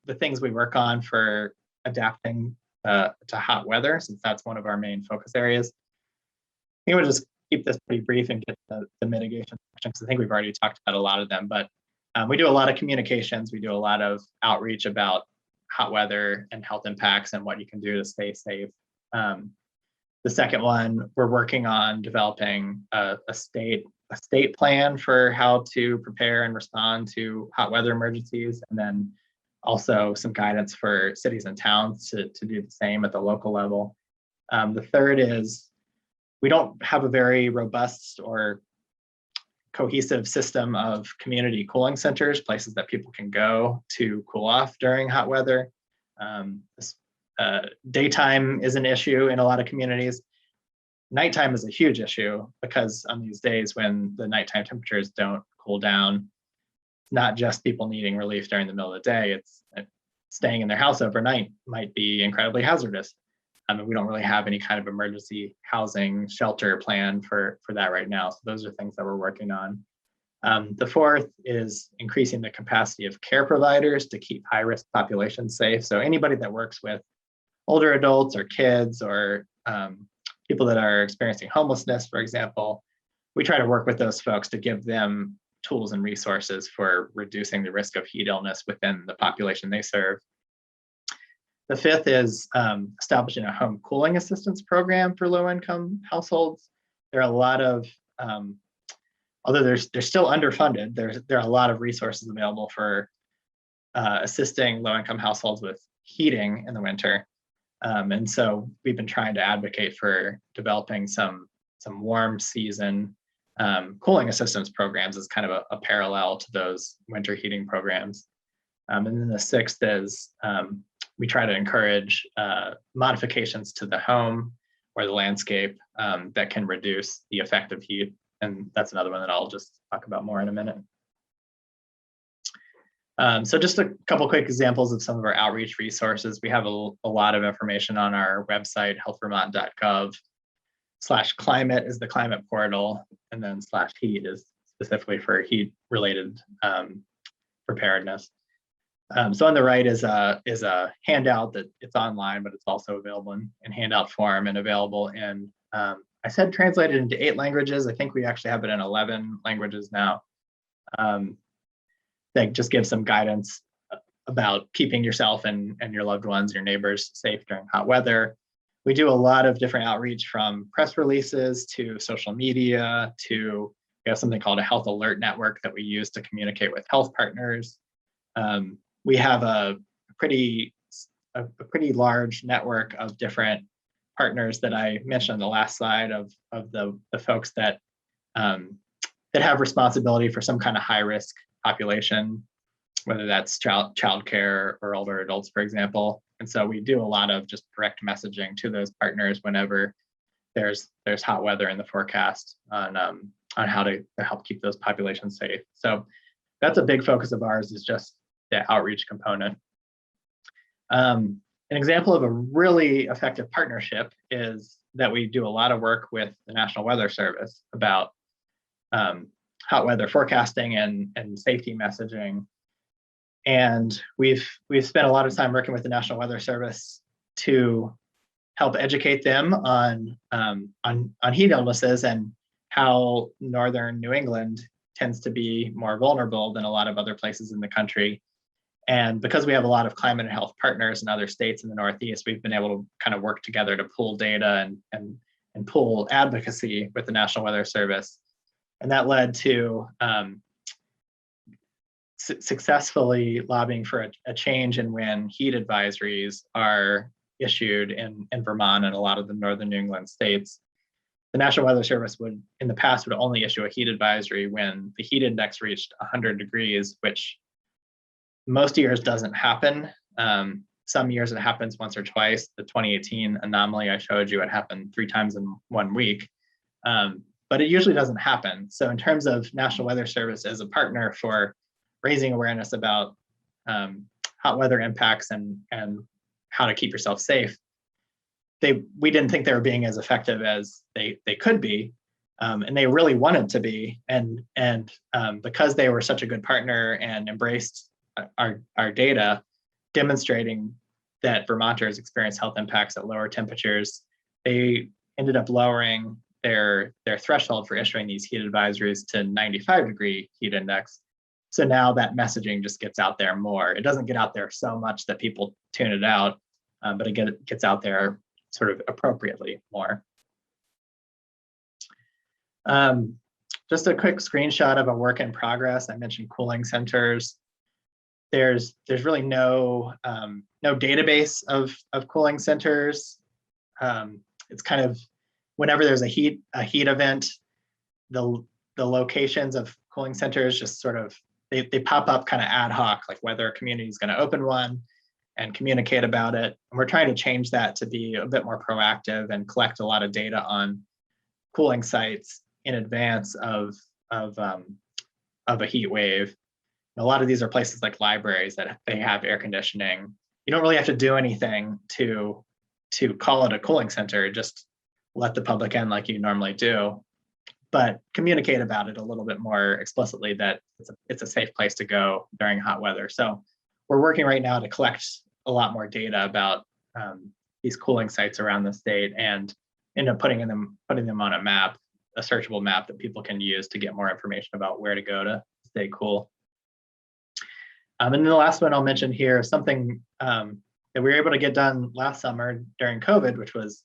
the things we work on for adapting to hot weather, since that's one of our main focus areas. I think we'll just keep this pretty brief and get the mitigation sections. I think we've already talked about a lot of them, but we do a lot of communications. We do a lot of outreach about hot weather and health impacts and what you can do to stay safe. The second one, we're working on developing a state plan for how to prepare and respond to hot weather emergencies, and then also some guidance for cities and towns to do the same at the local level. The third is we don't have a very robust or cohesive system of community cooling centers, places that people can go to cool off during hot weather. Daytime is an issue in a lot of communities. Nighttime is a huge issue because on these days when the nighttime temperatures don't cool down, it's not just people needing relief during the middle of the day, it's staying in their house overnight might be incredibly hazardous. And we don't really have any kind of emergency housing shelter plan for that right now. So those are things that we're working on. The fourth is increasing the capacity of care providers to keep high-risk populations safe. So anybody that works with older adults or kids or people that are experiencing homelessness, for example, we try to work with those folks to give them tools and resources for reducing the risk of heat illness within the population they serve. The fifth is establishing a home cooling assistance program for low-income households. There are a lot of, although they're still underfunded, there are a lot of resources available for assisting low-income households with heating in the winter. And so we've been trying to advocate for developing some warm season cooling assistance programs as kind of a parallel to those winter heating programs. And then the sixth is we try to encourage modifications to the home or the landscape that can reduce the effect of heat. And that's another one that I'll just talk about more in a minute. So just a couple quick examples of some of our outreach resources. We have a lot of information on our website, healthvermont.gov/climate is the climate portal, and then /heat is specifically for heat related preparedness. So on the right is a handout that it's online, but it's also available in handout form and available in, I said translated into 8 languages. I think we actually have it in 11 languages now. That just gives some guidance about keeping yourself and your loved ones, your neighbors safe during hot weather. We do a lot of different outreach, from press releases to social media to, we have something called a health alert network that we use to communicate with health partners. We have a pretty large network of different partners that I mentioned on the last slide of the folks that have responsibility for some kind of high risk population, whether that's childcare or older adults, for example. And so we do a lot of just direct messaging to those partners whenever there's hot weather in the forecast on how to help keep those populations safe. So that's a big focus of ours, is just the outreach component. An example of a really effective partnership is that we do a lot of work with the National Weather Service about hot weather forecasting and safety messaging. And we've spent a lot of time working with the National Weather Service to help educate them on heat illnesses and how northern New England tends to be more vulnerable than a lot of other places in the country. And because we have a lot of climate and health partners in other states in the Northeast, we've been able to kind of work together to pool data and pool advocacy with the National Weather Service. And that led to successfully lobbying for a change in when heat advisories are issued in Vermont and a lot of the northern New England states. The National Weather Service would only issue a heat advisory when the heat index reached 100 degrees, which most years doesn't happen Some years it happens once or twice. The 2018 anomaly I showed you, it happened 3 times in 1 week. But it usually doesn't happen. So in terms of National Weather Service as a partner for raising awareness about hot weather impacts and how to keep yourself safe, we didn't think they were being as effective as they could be, and they really wanted to be. And because they were such a good partner and embraced our data, demonstrating that Vermonters experience health impacts at lower temperatures, they ended up lowering their threshold for issuing these heat advisories to 95-degree heat index. So now that messaging just gets out there more. It doesn't get out there so much that people tune it out, but it gets out there sort of appropriately more. Just a quick screenshot of a work in progress. I mentioned cooling centers. There's really no database of cooling centers. It's kind of whenever there's a heat event, the locations of cooling centers just sort of they pop up kind of ad hoc, like whether a community is going to open one and communicate about it. And we're trying to change that to be a bit more proactive and collect a lot of data on cooling sites in advance of a heat wave. A lot of these are places like libraries that they have air conditioning. You don't really have to do anything to call it a cooling center. Just let the public in like you normally do, but communicate about it a little bit more explicitly that it's a safe place to go during hot weather. So we're working right now to collect a lot more data about these cooling sites around the state and end up putting them on a map, a searchable map that people can use to get more information about where to go to stay cool. And then the last one I'll mention here is something that we were able to get done last summer during COVID, which was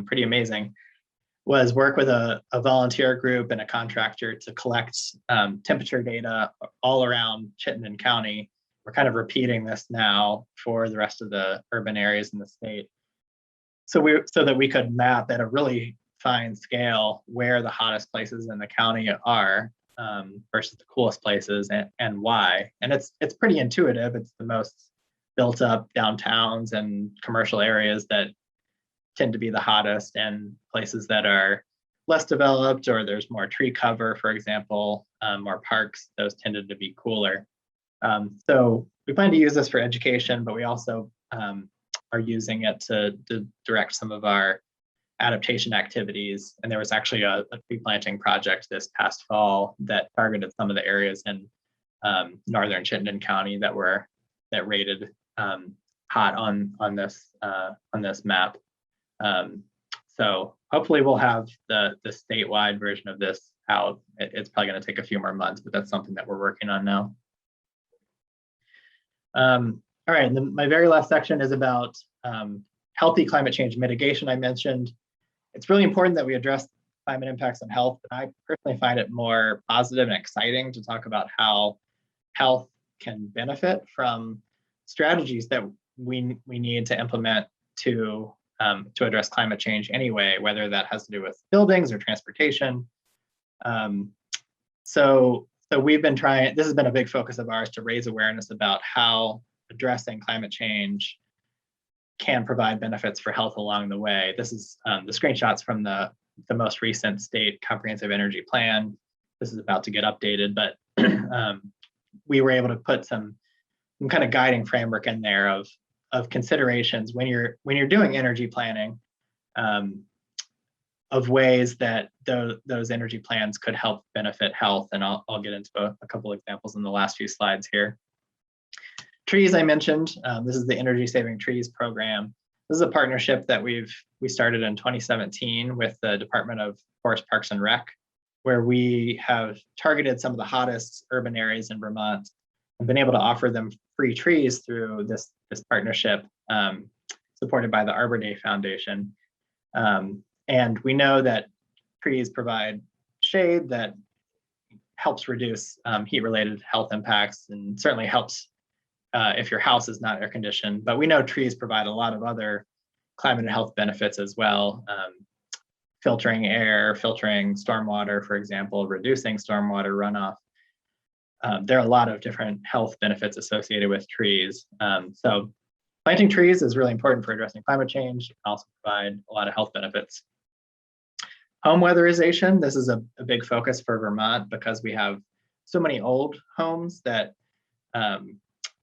pretty amazing, was work with a volunteer group and a contractor to collect temperature data all around Chittenden County. We're kind of repeating this now for the rest of the urban areas in the state. So that we could map at a really fine scale where the hottest places in the county are versus the coolest places and why. And it's pretty intuitive. It's the most built up downtowns and commercial areas that tend to be the hottest, and places that are less developed or there's more tree cover, for example, more parks, those tended to be cooler. So we plan to use this for education, but we also are using it to direct some of our adaptation activities. And there was actually a tree planting project this past fall that targeted some of the areas in northern Chittenden County that rated hot on this map. So hopefully we'll have the statewide version of this out. It's probably going to take a few more months, but that's something that we're working on now. All right, and then my very last section is about healthy climate change mitigation. I mentioned it's really important that we address climate impacts on health. And I personally find it more positive and exciting to talk about how health can benefit from strategies that we need to implement to address climate change anyway, whether that has to do with buildings or transportation. So we've been trying, this has been a big focus of ours to raise awareness about how addressing climate change can provide benefits for health along the way. This is the screenshots from the most recent state comprehensive energy plan. This is about to get updated, but we were able to put some kind of guiding framework in there of considerations when you're doing energy planning, of ways that those energy plans could help benefit health. And I'll get into a couple examples in the last few slides here. Trees, I mentioned. This is the Energy Saving Trees program. This is a partnership that we started in 2017 with the Department of Forest, Parks, and Rec, where we have targeted some of the hottest urban areas in Vermont and been able to offer them free trees through this partnership supported by the Arbor Day Foundation. And we know that trees provide shade that helps reduce heat-related health impacts and certainly helps if your house is not air conditioned. But we know trees provide a lot of other climate and health benefits as well. Filtering air, filtering stormwater, for example, reducing stormwater runoff. there are a lot of different health benefits associated with trees. So planting trees is really important for addressing climate change. It can also provide a lot of health benefits. Home weatherization, this is a big focus for Vermont because we have so many old homes that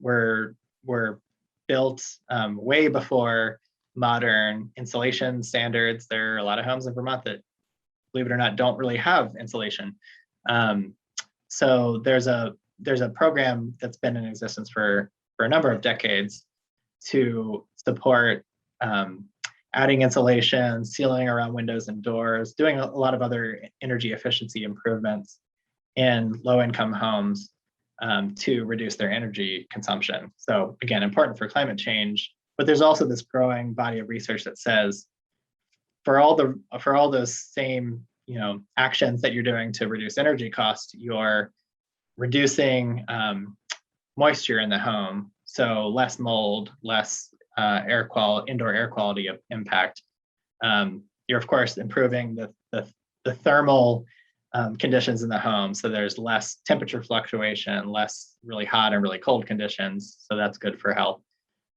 were built way before modern insulation standards. There are a lot of homes in Vermont that, believe it or not, don't really have insulation. So there's a program that's been in existence for a number of decades to support adding insulation, sealing around windows and doors, doing a lot of other energy efficiency improvements in low-income homes to reduce their energy consumption. So again, important for climate change, but there's also this growing body of research that says for all those same actions that you're doing to reduce energy costs, you're reducing moisture in the home, so less mold, less indoor air quality impact. You're of course improving the thermal conditions in the home, so there's less temperature fluctuation, less really hot and really cold conditions, so that's good for health.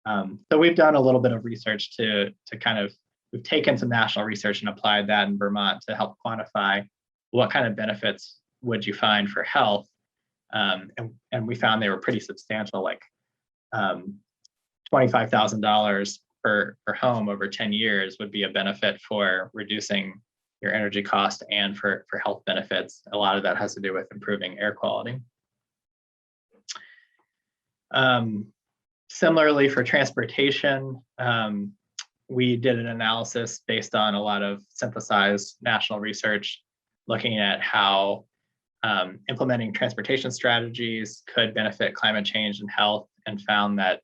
So we've done a little bit of research to kind of, we've taken some national research and applied that in Vermont to help quantify what kind of benefits would you find for health. And we found they were pretty substantial, like $25,000 per home over 10 years would be a benefit for reducing your energy cost and for health benefits. A lot of that has to do with improving air quality. Similarly, for transportation, we did an analysis based on a lot of synthesized national research looking at how implementing transportation strategies could benefit climate change and health, and found that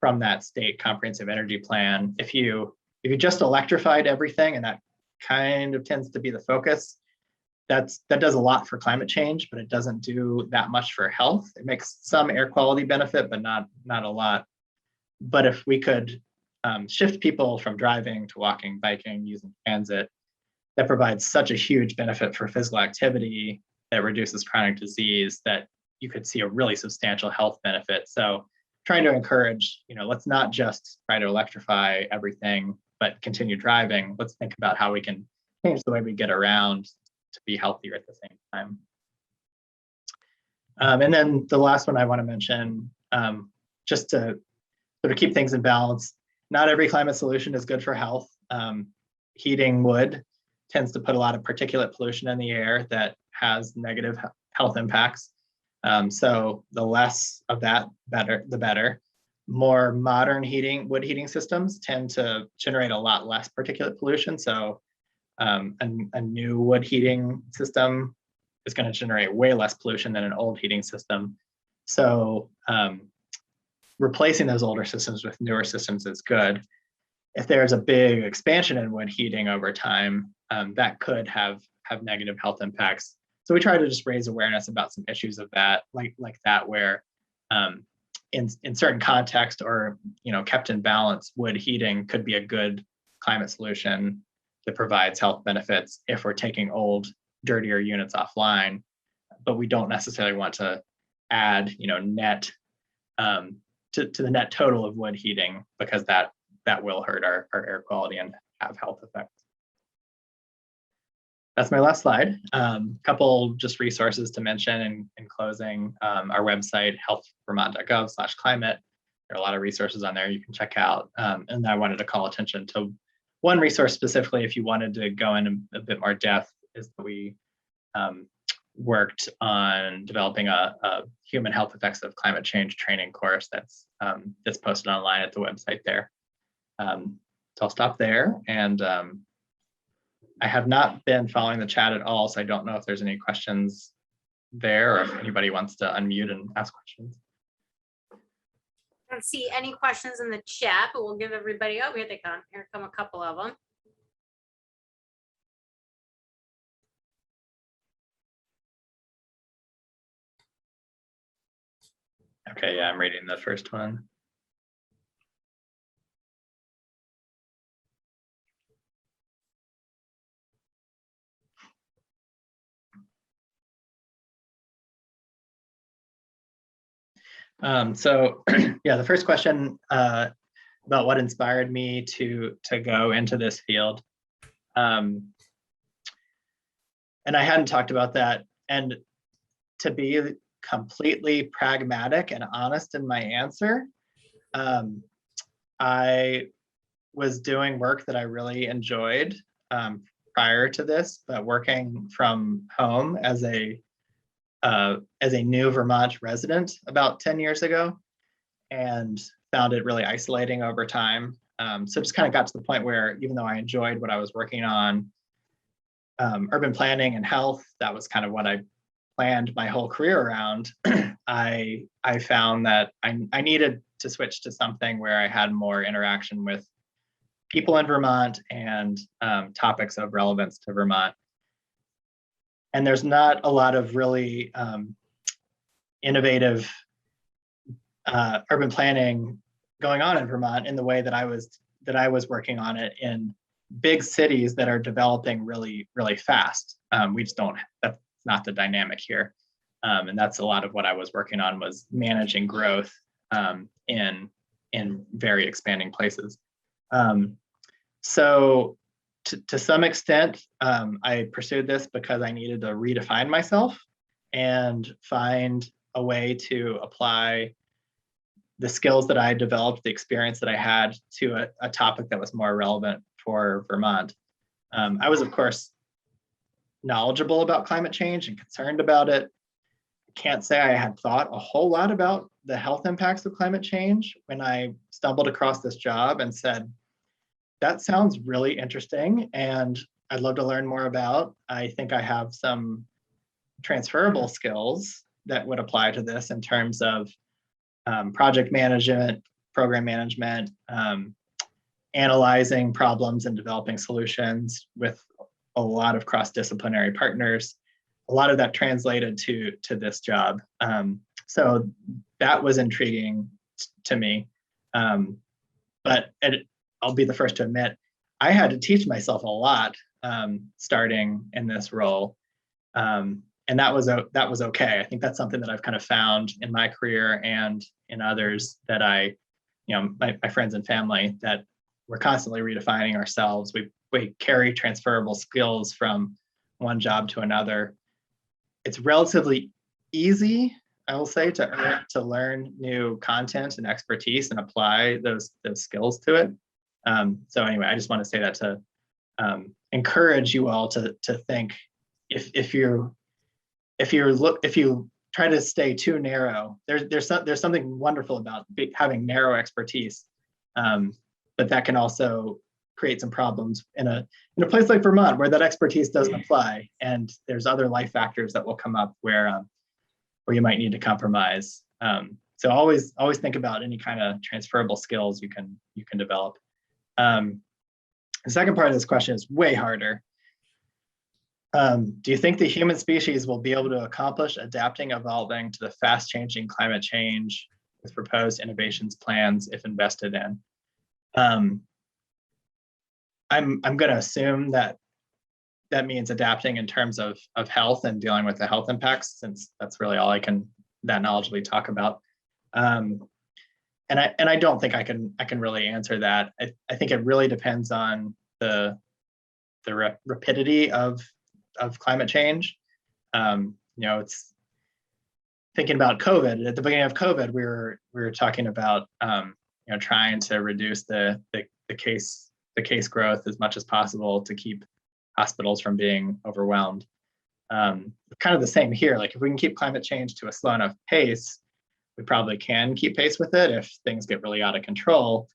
from that state comprehensive energy plan, if you just electrified everything, and that kind of tends to be the focus, that does a lot for climate change, but it doesn't do that much for health. It makes some air quality benefit, but not a lot. But if we could shift people from driving to walking, biking, using transit, that provides such a huge benefit for physical activity that reduces chronic disease that you could see a really substantial health benefit. So trying to encourage, let's not just try to electrify everything, but continue driving. Let's think about how we can change the way we get around to be healthier at the same time. And then the last one I want to mention, just to sort of keep things in balance, not every climate solution is good for health. Heating wood tends to put a lot of particulate pollution in the air that has negative health impacts. So the less of that, the better. More modern wood heating systems tend to generate a lot less particulate pollution. So a new wood heating system is going to generate way less pollution than an old heating system. So replacing those older systems with newer systems is good. If there's a big expansion in wood heating over time, that could have negative health impacts. So we try to just raise awareness about some issues of that, like that, where in certain context or kept in balance, wood heating could be a good climate solution that provides health benefits if we're taking old, dirtier units offline. But we don't necessarily want to add net to the net total of wood heating, because that will hurt our air quality and have health effects. That's my last slide. Couple just resources to mention in closing. Our website, healthvermont.gov/climate. There are a lot of resources on there you can check out. And I wanted to call attention to one resource specifically if you wanted to go in a bit more depth, is that we worked on developing a human health effects of climate change training course that's posted online at the website there. So I'll stop there, and I have not been following the chat at all, so I don't know if there's any questions there or if anybody wants to unmute and ask questions. I don't see any questions in the chat, but we'll give everybody, oh, here they come. Here come a couple of them. Okay, yeah, I'm reading the first one. So yeah, the first question about what inspired me to go into this field. And I hadn't talked about that. And to be completely pragmatic and honest in my answer, I was doing work that I really enjoyed prior to this, but working from home as a new Vermont resident about 10 years ago, and found it really isolating over time. So just kind of got to the point where, even though I enjoyed what I was working on, urban planning and health, that was kind of what I planned my whole career around. I found that I needed to switch to something where I had more interaction with people in Vermont and topics of relevance to Vermont. And there's not a lot of really innovative urban planning going on in Vermont in the way that I was working on it in big cities that are developing really, really fast. We just don't, that's not the dynamic here. And that's a lot of what I was working on, was managing growth in very expanding places. So to some extent, I pursued this because I needed to redefine myself and find a way to apply the skills that I developed, the experience that I had, to a topic that was more relevant for Vermont. I was, of course, knowledgeable about climate change and concerned about it. I can't say I had thought a whole lot about the health impacts of climate change when I stumbled across this job and said, that sounds really interesting and I'd love to learn more about. I think I have some transferable skills that would apply to this in terms of project management, program management, analyzing problems and developing solutions with a lot of cross-disciplinary partners. A lot of that translated to this job. So that was intriguing to me. But I'll be the first to admit, I had to teach myself a lot starting in this role. And that was okay. I think that's something that I've kind of found in my career and in others, that my friends and family, that we're constantly redefining ourselves. We carry transferable skills from one job to another. It's relatively easy, I will say, to learn new content and expertise and apply those skills to it. So anyway, I just want to say that to encourage you all to think, if you try to stay too narrow, there's something wonderful about having narrow expertise, but that can also create some problems in a place like Vermont, where that expertise doesn't apply, and there's other life factors that will come up where you might need to compromise. So always think about any kind of transferable skills you can develop. The second part of this question is way harder. Do you think the human species will be able to accomplish adapting, evolving to the fast-changing climate change with proposed innovations plans if invested in? I'm going to assume that means adapting in terms of health and dealing with the health impacts, since that's really all I can that knowledgeably talk about. And I don't think I can really answer that. I think it really depends on the rapidity of climate change. It's thinking about COVID. At the beginning of COVID, we were talking about trying to reduce the case growth as much as possible to keep hospitals from being overwhelmed. Kind of the same here. Like, if we can keep climate change to a slow enough pace, we probably can keep pace with it. If things get really out of control,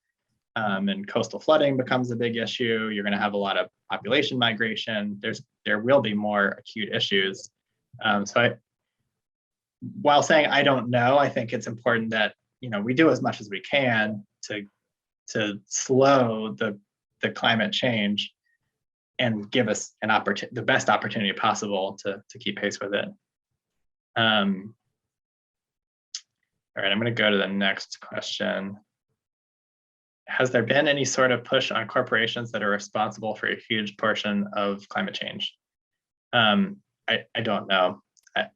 and coastal flooding becomes a big issue, you're going to have a lot of population migration. There will be more acute issues. While saying I don't know, I think it's important that we do as much as we can to slow the climate change and give us the best opportunity possible to keep pace with it. All right, I'm going to go to the next question. Has there been any sort of push on corporations that are responsible for a huge portion of climate change? I don't know.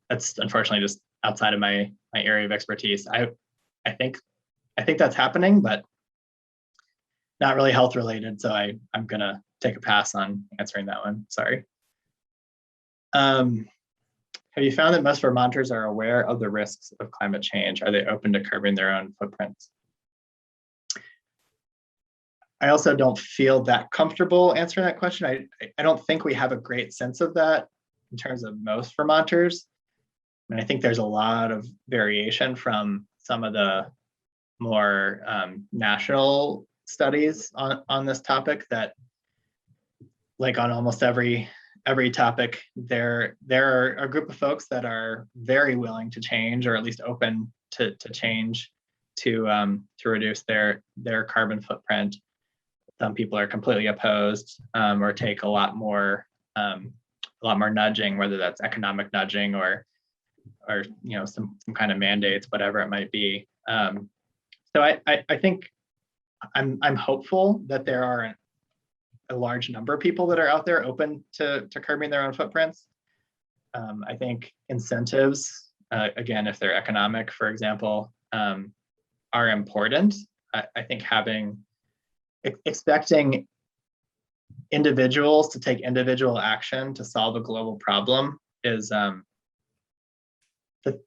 That's unfortunately just outside of my area of expertise. I think that's happening, but not really health related. So I'm gonna take a pass on answering that one. Sorry. Have you found that most Vermonters are aware of the risks of climate change? Are they open to curbing their own footprints? I also don't feel that comfortable answering that question. I don't think we have a great sense of that in terms of most Vermonters. And I think there's a lot of variation from some of the more national studies on this topic, that like on almost every topic, there are a group of folks that are very willing to change, or at least open to change to reduce their carbon footprint. Some people are completely opposed, or take a lot more nudging, whether that's economic nudging or some kind of mandates, whatever it might be. So I think I'm hopeful that there are a large number of people that are out there open to curbing their own footprints. I think incentives, again, if they're economic, for example, are important. I think expecting individuals to take individual action to solve a global problem is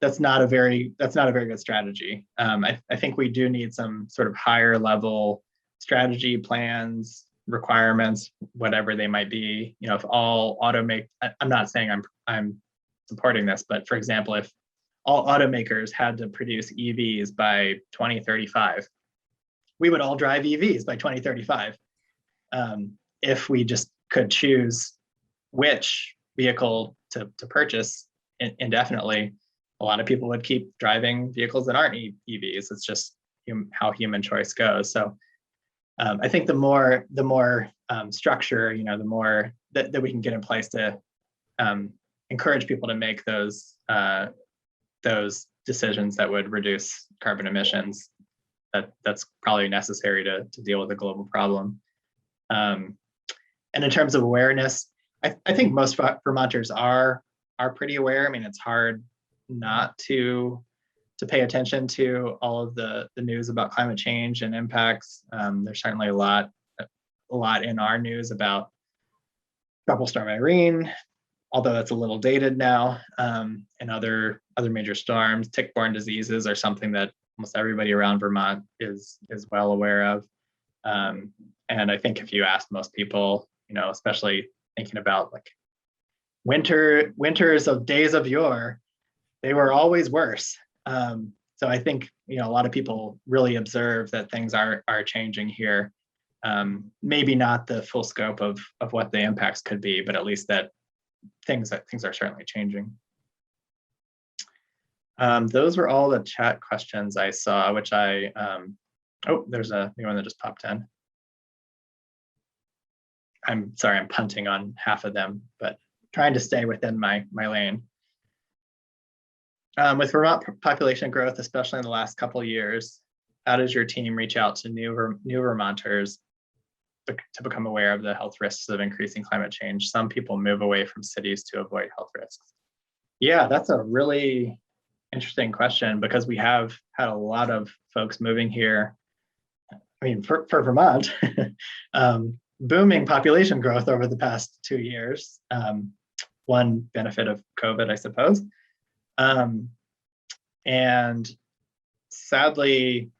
that's not a very good strategy. I think we do need some sort of higher level strategy, plans, requirements, whatever they might be. If all I'm not saying I'm supporting this, but for example, if all automakers had to produce EVs by 2035, we would all drive EVs by 2035. If we just could choose which vehicle to purchase indefinitely, a lot of people would keep driving vehicles that aren't EVs. It's just how human choice goes. So I think the more structure, the more that we can get in place to encourage people to make those decisions that would reduce carbon emissions, that's probably necessary to deal with the global problem. And in terms of awareness, I think most Vermonters are pretty aware. I mean, it's hard not to pay attention to all of the news about climate change and impacts. There's certainly a lot in our news about Tropical Storm Irene, although that's a little dated now, and other major storms. Tick-borne diseases are something that almost everybody around Vermont is well aware of. And I think if you ask most people, especially thinking about like winters of days of yore, they were always worse. So I think a lot of people really observe that things are changing here. Maybe not the full scope of what the impacts could be, but at least that things are certainly changing. Those were all the chat questions I saw, which oh, there's a new one that just popped in. I'm sorry, I'm punting on half of them, but trying to stay within my lane. With Vermont population growth, especially in the last couple of years, how does your team reach out to new Vermonters to become aware of the health risks of increasing climate change? Some people move away from cities to avoid health risks. Yeah, that's a really interesting question, because we have had a lot of folks moving here. I mean, for Vermont, booming population growth over the past 2 years. One benefit of COVID, I suppose. And sadly,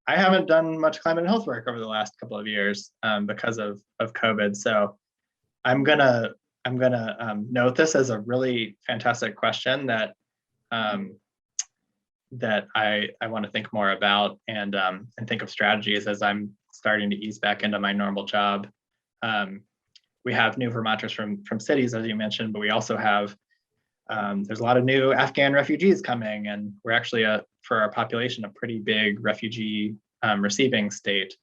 I haven't done much climate and health work over the last couple of years because of COVID. So I'm gonna note this as a really fantastic question that that I want to think more about and think of strategies as I'm starting to ease back into my normal job. We have new Vermonters from cities, as you mentioned, but we also have there's a lot of new Afghan refugees coming, and we're actually for our population a pretty big refugee receiving state.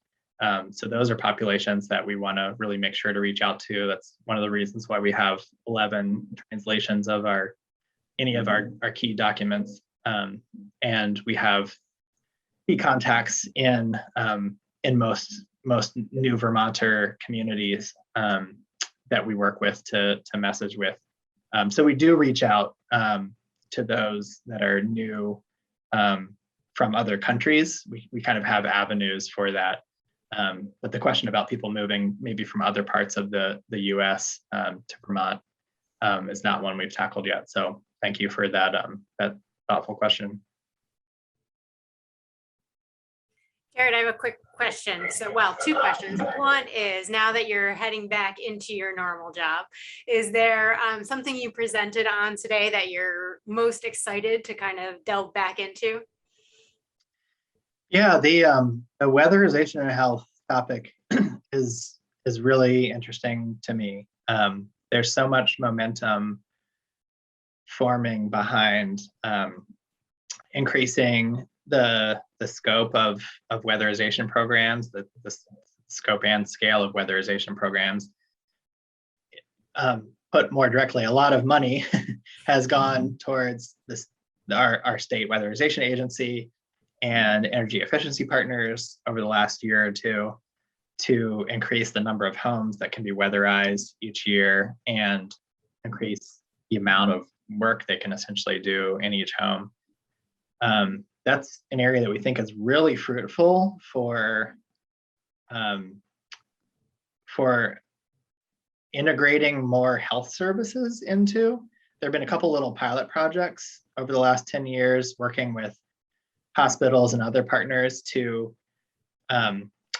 So those are populations that we want to really make sure to reach out to. That's one of the reasons why we have 11 translations of any of our key documents, and we have key contacts in most new Vermonter communities that we work with to message with. So we do reach out to those that are new from other countries, we kind of have avenues for that. But the question about people moving maybe from other parts of the US to Vermont is not one we've tackled yet. So thank you for that, that thoughtful question. Jared, I have a quick question. So, well, two questions. One is, now that you're heading back into your normal job, is there something you presented on today that you're most excited to kind of delve back into? Yeah, the weatherization and health topic is really interesting to me. There's so much momentum forming behind increasing the scope of weatherization programs, the scope and scale of weatherization programs. Put more directly, a lot of money has gone towards this, our state weatherization agency and energy efficiency partners over the last year or two to increase the number of homes that can be weatherized each year and increase the amount of work they can essentially do in each home. That's an area that we think is really fruitful for integrating more health services into. There have been a couple little pilot projects over the last 10 years working with hospitals and other partners to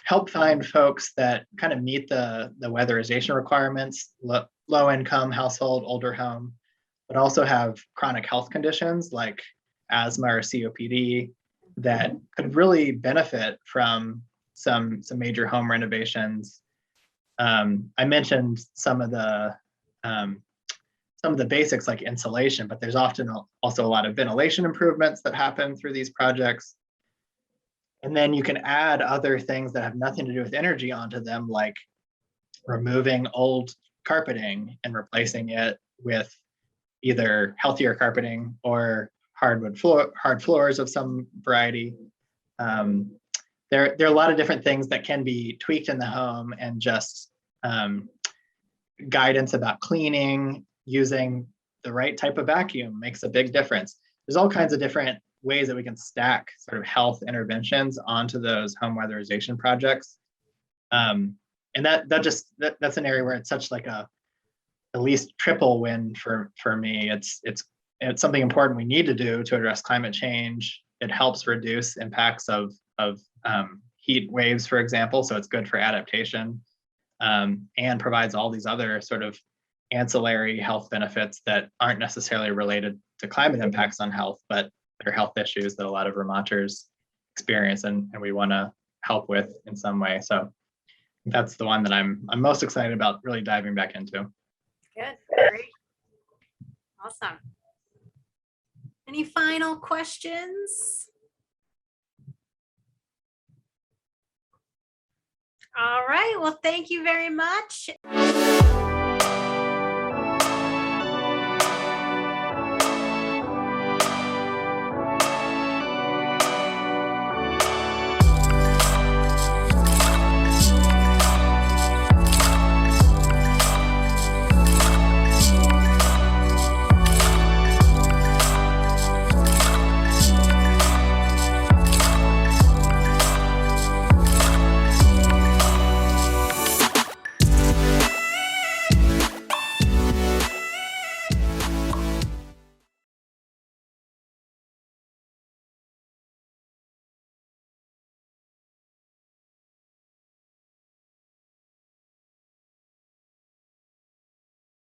help find folks that kind of meet the weatherization requirements, low income household, older home, but also have chronic health conditions like asthma or COPD that could really benefit from some major home renovations. I mentioned some of the basics like insulation, but there's often also a lot of ventilation improvements that happen through these projects. And then you can add other things that have nothing to do with energy onto them, like removing old carpeting and replacing it with either healthier carpeting or hard floors of some variety. There are a lot of different things that can be tweaked in the home, and just guidance about cleaning, using the right type of vacuum makes a big difference. There's all kinds of different ways that we can stack sort of health interventions onto those home weatherization projects. And that's an area where it's such like a at least triple win for me. It's something important we need to do to address climate change. It helps reduce impacts of heat waves, for example, so it's good for adaptation, and provides all these other sort of ancillary health benefits that aren't necessarily related to climate impacts on health, but they're health issues that a lot of Vermonters experience and we want to help with in some way. So that's the one that I'm most excited about really diving back into. Good, great, awesome. Any final questions? All right, well, thank you very much.